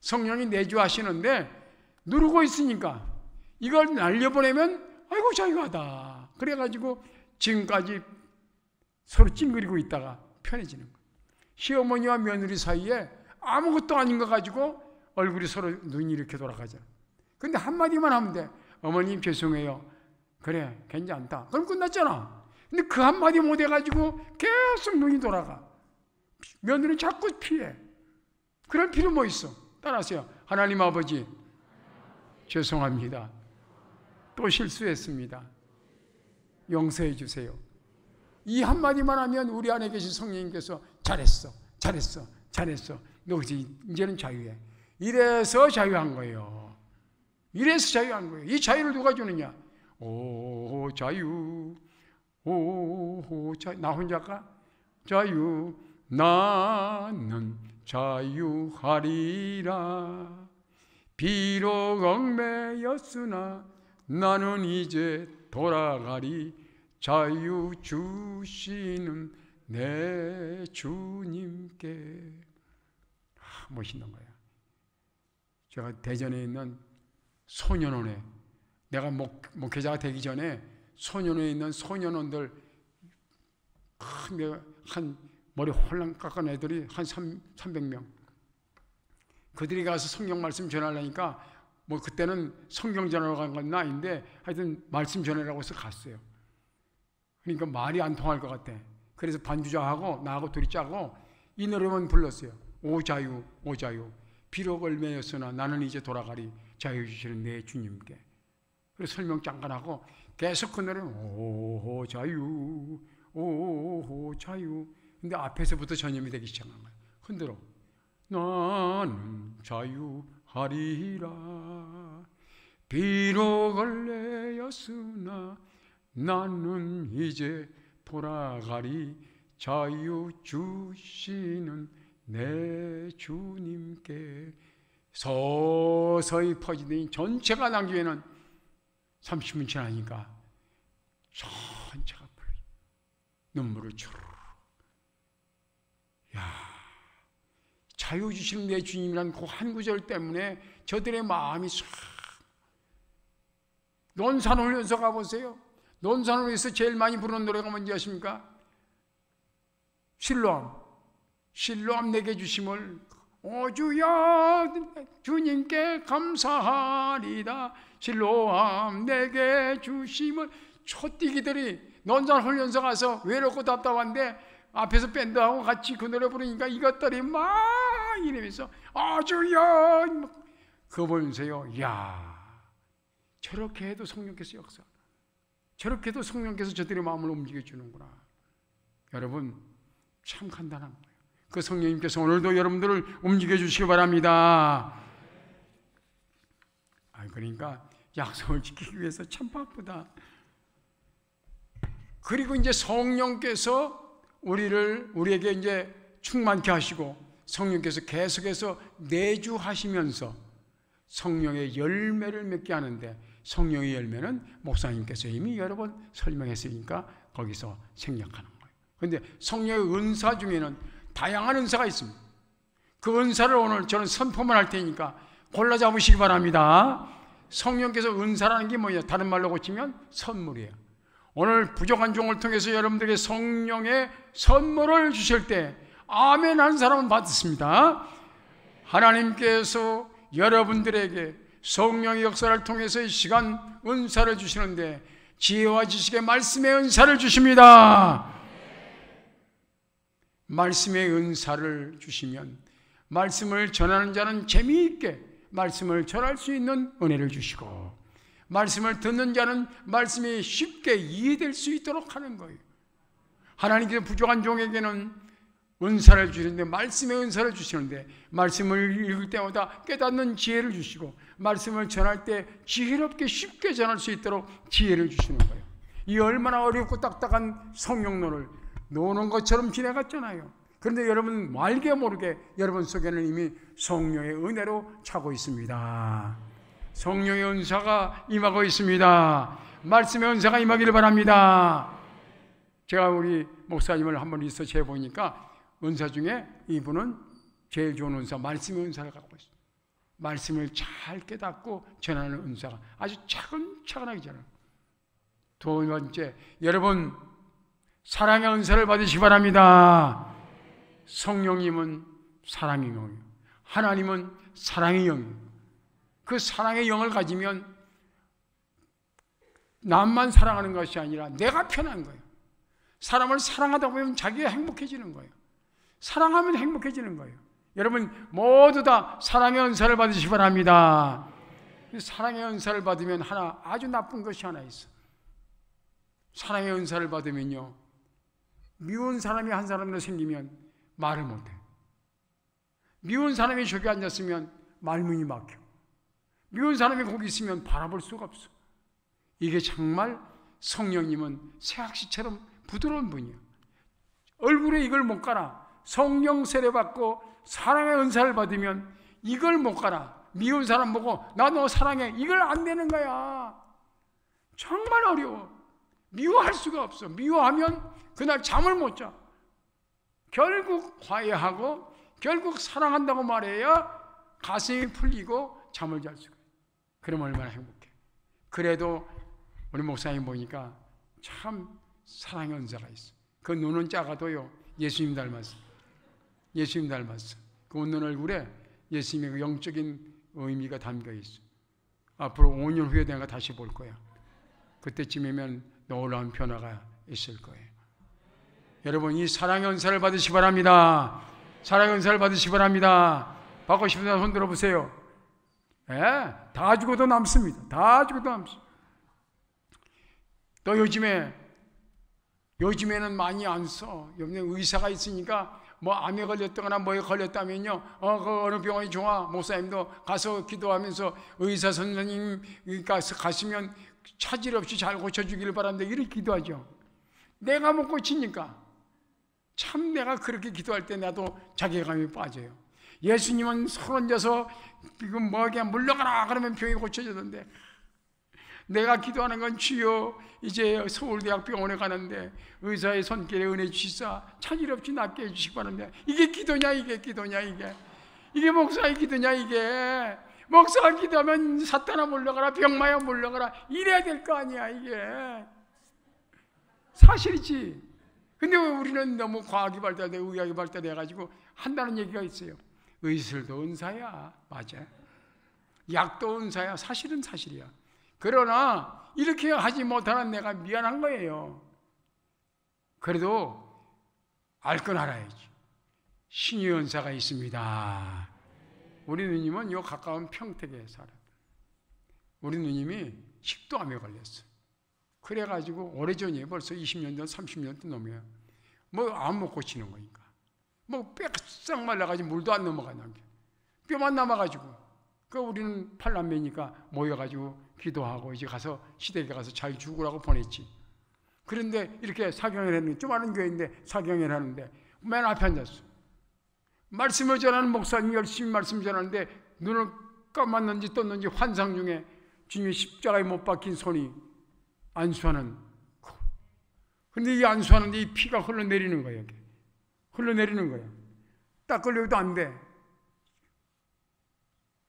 성령이 내주하시는데 누르고 있으니까 이걸 날려보내면 아이고 자유하다. 그래가지고 지금까지 서로 찡그리고 있다가 편해지는 거예요. 시어머니와 며느리 사이에 아무것도 아닌 거 가지고 얼굴이 서로 눈이 이렇게 돌아가죠. 근데 한마디만 하면 돼. 어머님 죄송해요. 그래 괜찮다. 그럼 끝났잖아. 근데 그 한마디 못 해가지고 계속 눈이 돌아가. 며느리는 자꾸 피해. 그럴 필요 뭐 있어. 따라하세요. 하나님 아버지 죄송합니다. 또 실수했습니다. 용서해 주세요. 이 한마디만 하면 우리 안에 계신 성령님께서 잘했어. 너 이제는 자유해. 이래서 자유한 거예요. 이래서 자유한 거예요. 이 자유를 누가 주느냐? 오 자유. 나 혼자가 자유. 나는 자유하리라. 비록 얽매였으나 나는 이제 돌아가리. 자유 주시는 내 주님께. 멋있는 거야. 제가 대전에 있는 소년원에 내가 목회자가 되기 전에 소년원에 있는 소년원들 한 머리 홀랑 깎은 애들이 한 300명. 그들이 가서 성경 말씀 전하려니까 뭐 그때는 성경 전하러 간 건 나인데 하여튼 말씀 전하라고 해서 갔어요. 그러니까 말이 안 통할 것 같아. 그래서 반주자하고 나하고 둘이 짜고 이 노래만 불렀어요. 오 자유 오 자유 비록 얼매였으나 나는 이제 돌아가리. 자유 주시는 내 주님께. 그래서 설명 잠깐 하고 계속 그 노래는 오 자유 오 자유. 근데 앞에서부터 전염이 되기 시작한 거예요. 흔들어. 나는 자유하리라. 비록 얼매였으나 나는 이제 돌아가리. 자유 주시는 내 주님께 서서히 퍼지더니 전체가 당기에는 30분 지나니까 전체가 풀려 눈물을 주르르. 야, 자유 주시는 내 주님이란 그 한 구절 때문에 저들의 마음이 싹. 논산훈련소 가보세요. 논산훈련소에서 제일 많이 부르는 노래가 뭔지 아십니까? 실로암 내게 주심을 오 주여 주님께 감사하리다. 실로암 내게 주심을. 초뛰기들이 논산훈련소 가서 외롭고 답답한데 앞에서 밴드하고 같이 그 노래 부르니까 이것들이 막 이러면서 아 주여 그거 보면서요, 이야, 저렇게 해도 성령께서 역사, 저렇게 해도 성령께서 저들의 마음을 움직여주는구나. 여러분 참 간단한 거예요. 그 성령님께서 오늘도 여러분들을 움직여주시기 바랍니다. 그러니까 약속을 지키기 위해서 참 바쁘다. 그리고 이제 성령께서 우리에게 이제 충만케 하시고 성령께서 계속해서 내주하시면서 성령의 열매를 맺게 하는데, 성령의 열매는 목사님께서 이미 여러 번 설명했으니까 거기서 생략하는 거예요. 그런데 성령의 은사 중에는 다양한 은사가 있습니다. 그 은사를 오늘 저는 선포만 할 테니까 골라 잡으시기 바랍니다. 성령께서 은사라는 게 뭐냐? 다른 말로 고치면 선물이에요. 오늘 부족한 종을 통해서 여러분들에게 성령의 선물을 주실 때 아멘 하는 사람은 받습니다. 하나님께서 여러분들에게 성령의 역사를 통해서 이 시간 은사를 주시는데 지혜와 지식의 말씀의 은사를 주십니다. 말씀의 은사를 주시면 말씀을 전하는 자는 재미있게 말씀을 전할 수 있는 은혜를 주시고, 말씀을 듣는 자는 말씀이 쉽게 이해될 수 있도록 하는 거예요. 하나님께서 부족한 종에게는 은사를 주시는데, 말씀의 은사를 주시는데, 말씀을 읽을 때마다 깨닫는 지혜를 주시고, 말씀을 전할 때 지혜롭게 쉽게 전할 수 있도록 지혜를 주시는 거예요. 이 얼마나 어렵고 딱딱한 성령론을 노는 것처럼 지내갔잖아요. 그런데 여러분 알게 모르게 여러분 속에는 이미 성령의 은혜로 차고 있습니다. 성령의 은사가 임하고 있습니다. 말씀의 은사가 임하기를 바랍니다. 제가 우리 목사님을 한번 리서치해 보니까 은사 중에 이분은 제일 좋은 은사, 말씀의 은사를 갖고 있어요. 말씀을 잘 깨닫고 전하는 은사가 아주 차근차근하게 전해요. 두 번째, 여러분 사랑의 은사를 받으시기 바랍니다. 성령님은 사랑의 영이에요. 하나님은 사랑의 영이에요. 그 사랑의 영을 가지면 남만 사랑하는 것이 아니라 내가 편한 거예요. 사람을 사랑하다 보면 자기가 행복해지는 거예요. 사랑하면 행복해지는 거예요. 여러분 모두 다 사랑의 은사를 받으시기 바랍니다. 사랑의 은사를 받으면 하나 아주 나쁜 것이 하나 있어. 사랑의 은사를 받으면요, 미운 사람이 한 사람으로 생기면 말을 못해. 미운 사람이 저기 앉았으면 말문이 막혀. 미운 사람이 거기 있으면 바라볼 수가 없어. 이게 정말 성령님은 새학시처럼 부드러운 분이에요. 얼굴에 이걸 못 깔아. 성령 세례 받고 사랑의 은사를 받으면 이걸 못 깔아. 미운 사람 보고 나 너 사랑해, 이걸 안 되는 거야. 정말 어려워. 미워할 수가 없어. 미워하면 그날 잠을 못 자. 결국 화해하고 결국 사랑한다고 말해야 가슴이 풀리고 잠을 잘 수가 있어요. 그럼 얼마나 행복해. 그래도 우리 목사님 보니까 참 사랑의 은사가 있어. 그 눈은 작아도요 예수님 닮았어. 예수님 닮았어. 그 웃는 얼굴에 예수님의 그 영적인 의미가 담겨 있어. 앞으로 5년 후에 내가 다시 볼 거야. 그때쯤이면 놀라운 변화가 있을 거예요. 여러분 이 사랑의 은사를 받으시기 바랍니다. 사랑의 은사를 받으시기 바랍니다. 받고 싶은 사람 손 들어보세요. 예, 다 죽어도 남습니다. 다 죽어도 남습니다. 또 요즘에는 많이 안 써. 의사가 있으니까 뭐 암에 걸렸다거나 뭐에 걸렸다면요, 그 어느 병원이 좋아, 목사님도 가서 기도하면서 의사 선생님 가시면 차질 없이 잘 고쳐주기를 바란다 이렇게 기도하죠. 내가 못 고치니까 참 내가 그렇게 기도할 때 나도 자괴감이 빠져요. 예수님은 손 얹어서 이거 뭐게 물러가라 그러면 병이 고쳐지던데, 내가 기도하는 건 주여 이제 서울대학병원에 가는데 의사의 손길에 은혜 주시사 차질 없이 낫게 해주시기 바랍니다. 이게 기도냐, 이게 기도냐, 이게 목사의 기도냐, 이게 목사가 기도하면 사탄아 물러가라, 병마야 물러가라 이래야 될 거 아니야. 이게 사실이지. 근데 왜 우리는 너무 과학이 발달되고 의학이 발달해가지고 한다는 얘기가 있어요. 의술도 은사야. 맞아. 약도 은사야. 사실은 사실이야. 그러나 이렇게 하지 못하는 내가 미안한 거예요. 그래도 알 건 알아야지. 신의 은사가 있습니다. 우리 누님은 요 가까운 평택에 살아. 우리 누님이 식도암에 걸렸어. 그래가지고 오래전이에요. 벌써 20년 전, 30년 전 놈이에요. 뭐 안 못 고치는 거니까. 뭐 뼈가 싹 말라가지고 물도 안 넘어가는 게. 뼈만 남아가지고. 그 우리는 팔남매니까 모여가지고 기도하고 이제 가서 시댁에 가서 잘 죽으라고 보냈지. 그런데 이렇게 사경을 했는데, 좀 아는 교회인데 사경을 하는데 맨 앞에 앉았어. 말씀을 전하는 목사님 열심히 말씀 전하는데 눈을 감았는지 떴는지 환상 중에 주님이 십자가에 못 박힌 손이 안수하는. 근데 이 안수하는데 이 피가 흘러내리는 거예요. 이렇게. 흘러내리는 거예요. 딱 걸려도 안 돼.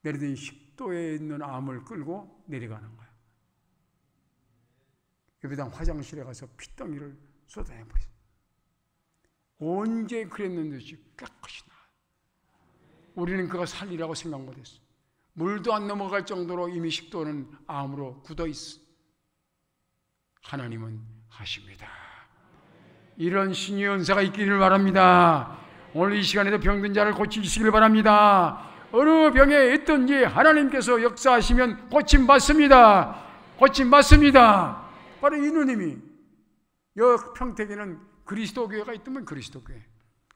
내리더니 식도에 있는 암을 끌고 내려가는 거야. 예배당 화장실에 가서 피덩이를 쏟아내버렸어. 언제 그랬는지 깨끗이 나. 우리는 그가 살리라고 생각 못했어. 물도 안 넘어갈 정도로 이미 식도는 암으로 굳어있어. 하나님은 하십니다. 이런 신의 은사가 있기를 바랍니다. 오늘 이 시간에도 병든 자를 고치시길 바랍니다. 어느 병에 있든지 하나님께서 역사하시면 고침받습니다. 고침받습니다. 바로 이 누님이 여 평택에는 그리스도교회가 있더만 그리스도교회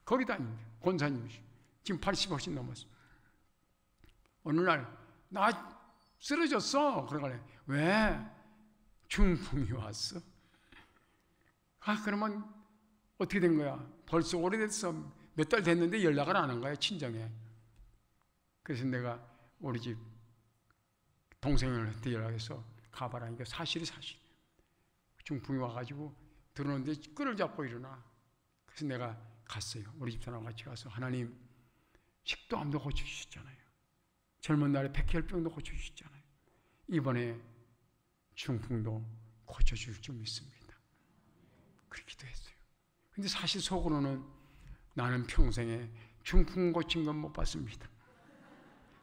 거기 다닙니다. 권사님이시. 지금 80 훨씬 넘었어. 어느 날 나 쓰러졌어. 그러길래 왜? 중풍이 왔어. 아 그러면 어떻게 된 거야? 벌써 오래됐어. 몇 달 됐는데 연락을 안 한 거야. 친정에. 그래서 내가 우리 집 동생한테 연락해서 가봐라. 이거 사실이 사실. 중풍이 와가지고 들어오는데 끈을 잡고 일어나. 그래서 내가 갔어요. 우리 집사람 같이 가서 하나님 식도암도 고쳐주셨잖아요. 젊은 날에 백혈병도 고쳐주셨잖아요. 이번에 중풍도 고쳐줄 줄 믿습니다. 그렇게 기도했어요. 근데 사실 속으로는 나는 평생에 중풍 고친 건 못 봤습니다.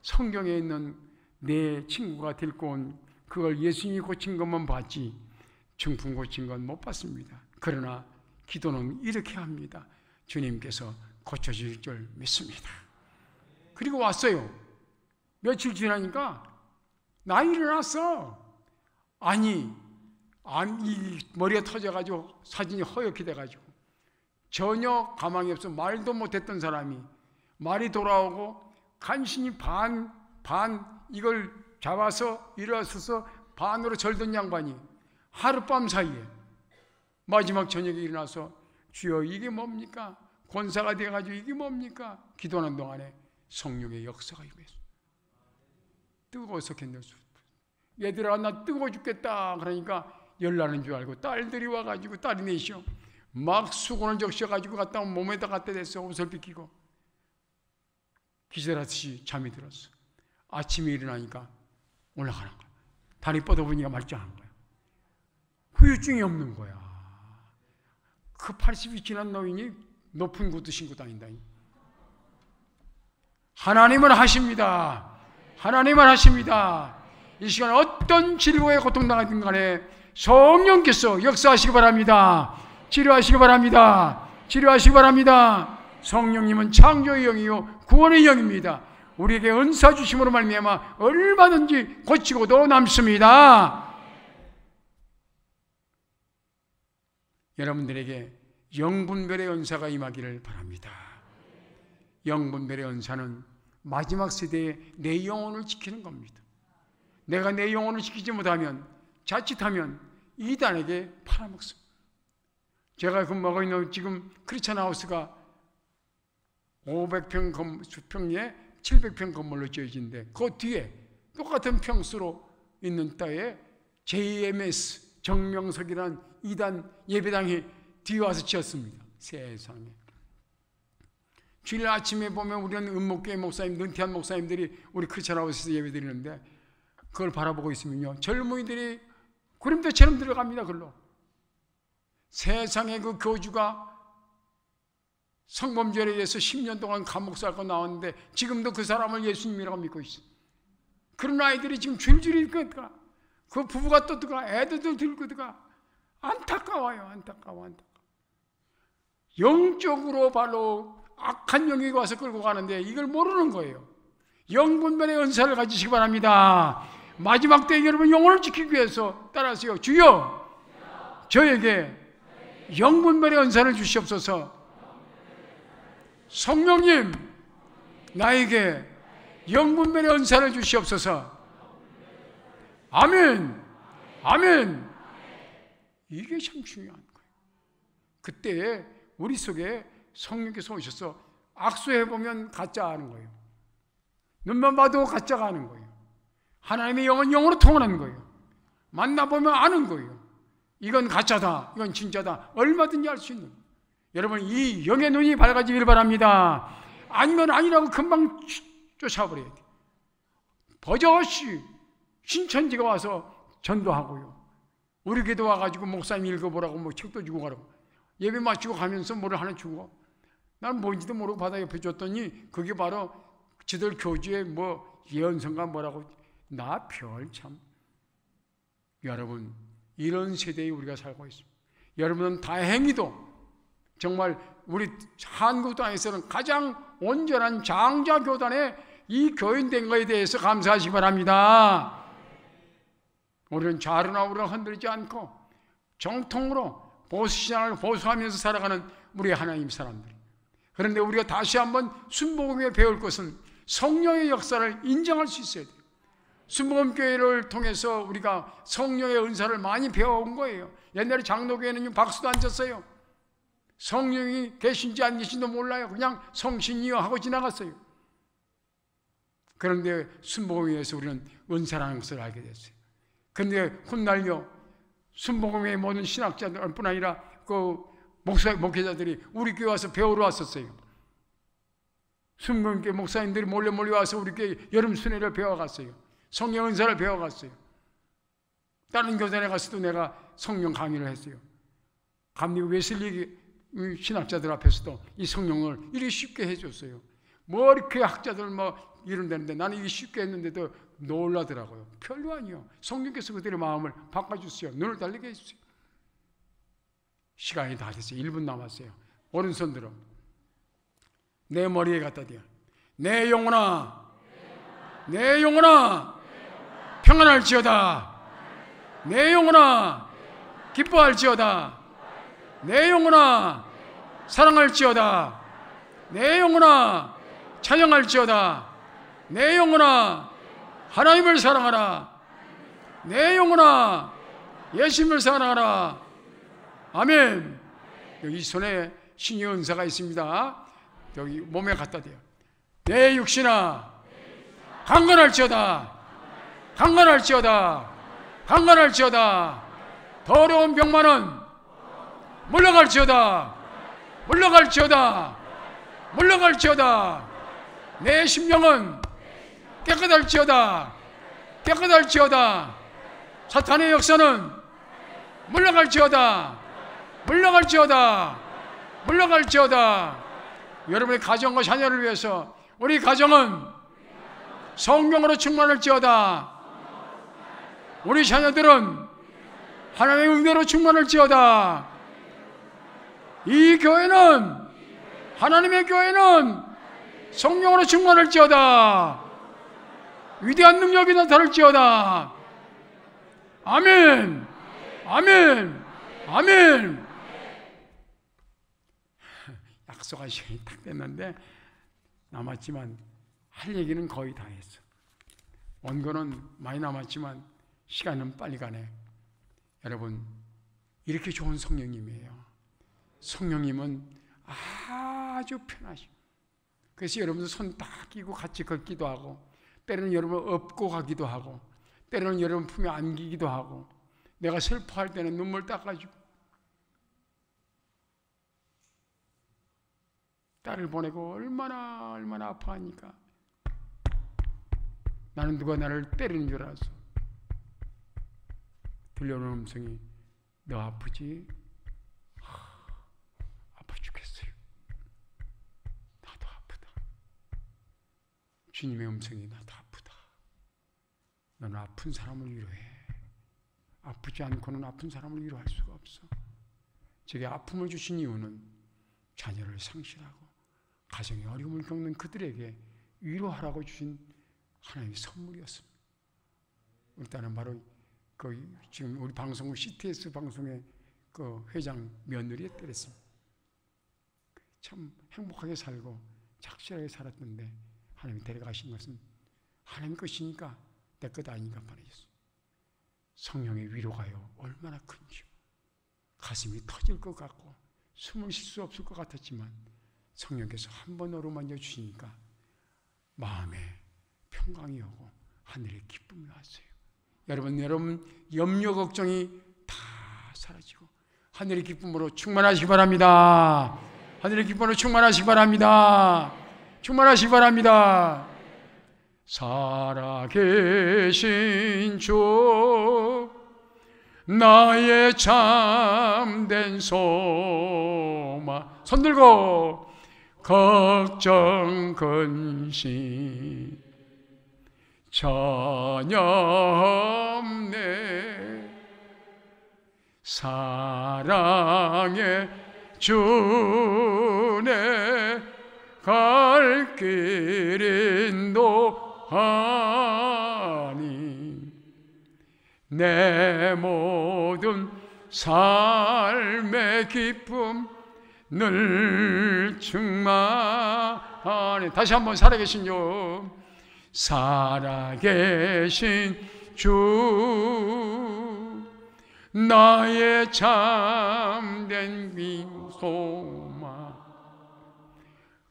성경에 있는 내 친구가 데리고 온 그걸 예수님이 고친 것만 봤지 중풍 고친 건 못 봤습니다. 그러나 기도는 이렇게 합니다. 주님께서 고쳐줄 줄 믿습니다. 그리고 왔어요. 며칠 지나니까 나 일어났어. 아니 이 머리가 터져가지고 사진이 허옇게 돼가지고 전혀 가망이 없어 말도 못했던 사람이 말이 돌아오고 간신히 반 이걸 잡아서 일어서서 반으로 절던 양반이 하룻밤 사이에 마지막 저녁에 일어나서 주여 이게 뭡니까? 권사가 돼가지고 이게 뭡니까? 기도하는 동안에 성령의 역사가 임했어. 뜨거워서 견딜 수 없어. 얘들아 나 뜨거워 죽겠다. 그러니까 열나는 줄 알고 딸들이 와가지고 딸이 넷이요. 막 수건을 적셔가지고 갔다 오면 몸에다 갖다 댔어. 옷을 벗기고 기절하듯이 잠이 들었어. 아침에 일어나니까 올라가는 거야. 다리 뻗어보니까 말짱한 거야. 후유증이 없는 거야. 그 80이 지난 노인이 높은 구두 신고 다닌다니. 하나님은 하십니다. 하나님은 하십니다. 이 시간 어떤 질고에 고통당하든 간에 성령께서 역사하시기 바랍니다. 치료하시기 바랍니다. 치료하시기 바랍니다. 성령님은 창조의 영이요 구원의 영입니다. 우리에게 은사 주심으로 말미암아 얼마든지 고치고도 남습니다. 여러분들에게 영분별의 은사가 임하기를 바랍니다. 영분별의 은사는 마지막 세대에 내 영혼을 지키는 겁니다. 내가 내 영혼을 지키지 못하면 자칫하면 이단에게 팔아먹습니다. 제가 근무하고 있는 지금 크리스천 하우스가 500평 주평에 700평 건물로 지어진데 그 뒤에 똑같은 평수로 있는 땅에 JMS 정명석이라는 이단 예배당이 뒤에 와서 지었습니다. 세상에. 주일 아침에 보면 우리는 은목교회 목사님, 은퇴한 목사님들이 우리 크리스천 하우스에서 예배 드리는데 그걸 바라보고 있으면요, 젊은이들이 구름대처럼 들어갑니다. 글로. 세상에 그 교주가 성범죄에 의해서 10년 동안 감옥 살고 나왔는데 지금도 그 사람을 예수님이라고 믿고 있어. 그런 아이들이 지금 줄줄이 들어가. 그 부부가 또 들어가. 애들도 들고 들어가. 안타까워요. 안타까워. 영적으로 바로 악한 영이 와서 끌고 가는데 이걸 모르는 거예요. 영분별의 은사를 가지시기 바랍니다. 마지막 때 여러분 영혼을 지키기 위해서 따라하세요. 주여, 저에게 영분별의 은사를 주시옵소서. 성령님, 나에게 영분별의 은사를 주시옵소서. 아멘, 아멘. 이게 참 중요한 거예요. 그때 우리 속에 성령께서 오셔서 악수해보면 가짜 하는 거예요. 눈만 봐도 가짜가 하는 거예요. 하나님의 영은 영으로 통하는 거예요. 만나보면 아는 거예요. 이건 가짜다, 이건 진짜다, 얼마든지 알 수 있는 거예요. 여러분, 이 영의 눈이 밝아지길 바랍니다. 아니면 아니라고 금방 쫓아버려야 돼요. 버젓이 신천지가 와서 전도하고요, 우리 교도 와가지고 목사님 읽어보라고 뭐 책도 주고 가라고, 예배 마치고 가면서 뭐를 하나 주고, 난 뭔지도 모르고 바다 옆에 줬더니 그게 바로 지들 교주의 뭐 예언서인가 뭐라고. 나 별 참. 여러분, 이런 세대에 우리가 살고 있습니다. 여러분은 다행히도 정말 우리 한국 땅에서는 가장 온전한 장자교단의 이 교인된 것에 대해서 감사하시기 바랍니다. 우리는 좌로나 우로나 흔들리지 않고 정통으로 보수신앙을 보수하면서 살아가는 우리 하나님 사람들. 그런데 우리가 다시 한번 순복음에 배울 것은 성령의 역사를 인정할 수 있어야 돼요. 순복음교회를 통해서 우리가 성령의 은사를 많이 배워온 거예요. 옛날에 장로교회는 박수도 안 쳤어요. 성령이 계신지 안 계신지도 몰라요. 그냥 성신이요 하고 지나갔어요. 그런데 순복음에서 우리는 은사라는 것을 알게 됐어요. 그런데 훗날요, 순복음의 모든 신학자들 뿐 아니라 그 목회자들이 우리 교회 와서 배우러 왔었어요. 순복음교회 목사님들이 몰래 와서 우리 교회 여름 순회를 배워갔어요. 성령 은사를 배워갔어요. 다른 교단에 가서도 내가 성령 강의를 했어요. 감리교 웨슬리 신학자들 앞에서도 이 성령을 이렇게 쉽게 해줬어요. 뭐 이렇게 학자들 뭐 이런다는데 나는 이게 쉽게 했는데도 놀라더라고요. 별로 아니요. 성령께서 그들의 마음을 바꿔주세요. 눈을 달리게 해주세요. 시간이 다 됐어요. 1분 남았어요. 오른손 들어. 내 머리에 갖다 대요. 내 영혼아, 내 영혼아, 평안할지어다. 내 영혼아, 기뻐할지어다. 내 영혼아, 사랑할지어다. 내 영혼아, 찬양할지어다. 내 영혼아, 하나님을 사랑하라. 내 영혼아, 예수님을 사랑하라. 아멘. 여기 손에 신의 은사가 있습니다. 여기 몸에 갖다 대요. 내 육신아, 강건할지어다. 강건할지어다. 강건할지어다. 더러운 병만은 물러갈지어다. 물러갈지어다. 물러갈지어다. 내 심령은 깨끗할지어다. 깨끗할지어다. 사탄의 역사는 물러갈지어다. 물러갈지어다. 물러갈지어다. 여러분의 가정과 자녀를 위해서 우리 가정은 성령으로 충만할지어다. 우리 자녀들은 하나님의 은혜로 충만할지어다. 이 교회는, 하나님의 교회는 성령으로 충만할지어다. 위대한 능력이 나타날지어다. 아멘. 아멘. 아멘. 약속한 시간이 딱 됐는데 남았지만 할 얘기는 거의 다 했어. 원고는 많이 남았지만 시간은 빨리 가네. 여러분, 이렇게 좋은 성령님이에요. 성령님은 아주 편하시고, 그래서 여러분들 손 딱 끼고 같이 걷기도 하고, 때로는 여러분 업고 가기도 하고, 때로는 여러분 품에 안기기도 하고, 내가 슬퍼할 때는 눈물 닦아주고, 딸을 보내고 얼마나 아파하니까 나는 누가 나를 때리는 줄 알았어. 들려오는 음성이 너 아프지? 아파 죽겠어요. 나도 아프다. 주님의 음성이 나도 아프다. 너는 아픈 사람을 위로해. 아프지 않고는 아픈 사람을 위로할 수가 없어. 제게 아픔을 주신 이유는 자녀를 상실하고 가정의 어려움을 겪는 그들에게 위로하라고 주신 하나님의 선물이었습니다. 일단은 바로 지금 우리 방송국 CTS 방송의 그 회장 며느리에 때렸습니다. 참 행복하게 살고 착실하게 살았는데 하나님이 데려가신 것은 하나님 것이니까 내 것 아니니까 보내셨어요. 성령의 위로가요 얼마나 큰지요. 가슴이 터질 것 같고 숨을 쉴 수 없을 것 같았지만 성령께서 한 번 어루만져 주시니까 마음에 평강이 오고 하늘의 기쁨이 왔어요. 여러분 염려 걱정이 다 사라지고 하늘의 기쁨으로 충만하시기 바랍니다. 하늘의 기쁨으로 충만하시기 바랍니다. 충만하시기 바랍니다. 살아계신 주 나의 참된 소망, 손 들고 걱정 근심 전혀 없네. 사랑의 주네 갈 길 인도하니 내 모든 삶의 기쁨 늘 충만하니. 다시 한번 살아계신 주, 살아계신 주 나의 참된 소망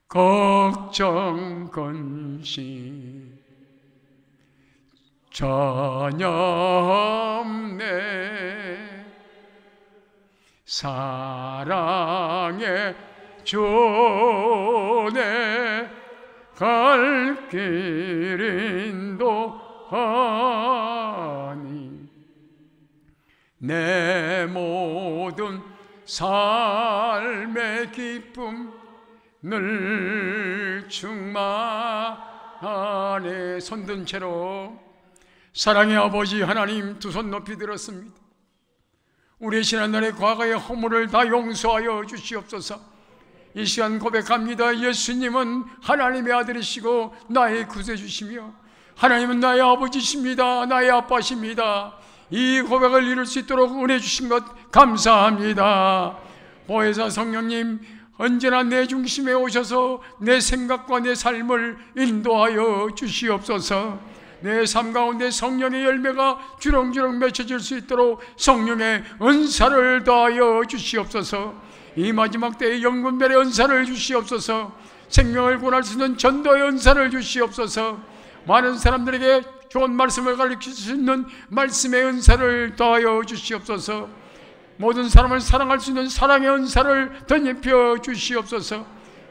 걱정 근심 전혀 없네. 사랑의 주네 갈 길 인도하니 내 모든 삶의 기쁨 늘 충만하네. 손든 채로 사랑의 아버지 하나님 두 손 높이 들었습니다. 우리의 지난날의 과거의 허물을 다 용서하여 주시옵소서. 이 시간 고백합니다. 예수님은 하나님의 아들이시고 나의 구세주시며 하나님은 나의 아버지십니다. 나의 아빠십니다. 이 고백을 이룰 수 있도록 은혜 주신 것 감사합니다. 보혜사 성령님, 언제나 내 중심에 오셔서 내 생각과 내 삶을 인도하여 주시옵소서. 내 삶 가운데 성령의 열매가 주렁주렁 맺혀질 수 있도록 성령의 은사를 더하여 주시옵소서. 이 마지막 때에 영분별의 은사를 주시옵소서. 생명을 구원할 수 있는 전도의 은사를 주시옵소서. 많은 사람들에게 좋은 말씀을 가르칠 수 있는 말씀의 은사를 더하여 주시옵소서. 모든 사람을 사랑할 수 있는 사랑의 은사를 덧입혀 주시옵소서.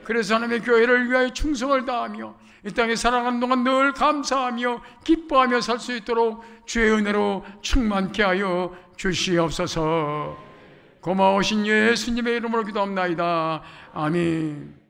그래서 하나님의 교회를 위하여 충성을 다하며 이 땅에 살아가는 동안 늘 감사하며 기뻐하며 살 수 있도록 주의 은혜로 충만케 하여 주시옵소서. 고마우신 예수님의 이름으로 기도합나이다. 아멘.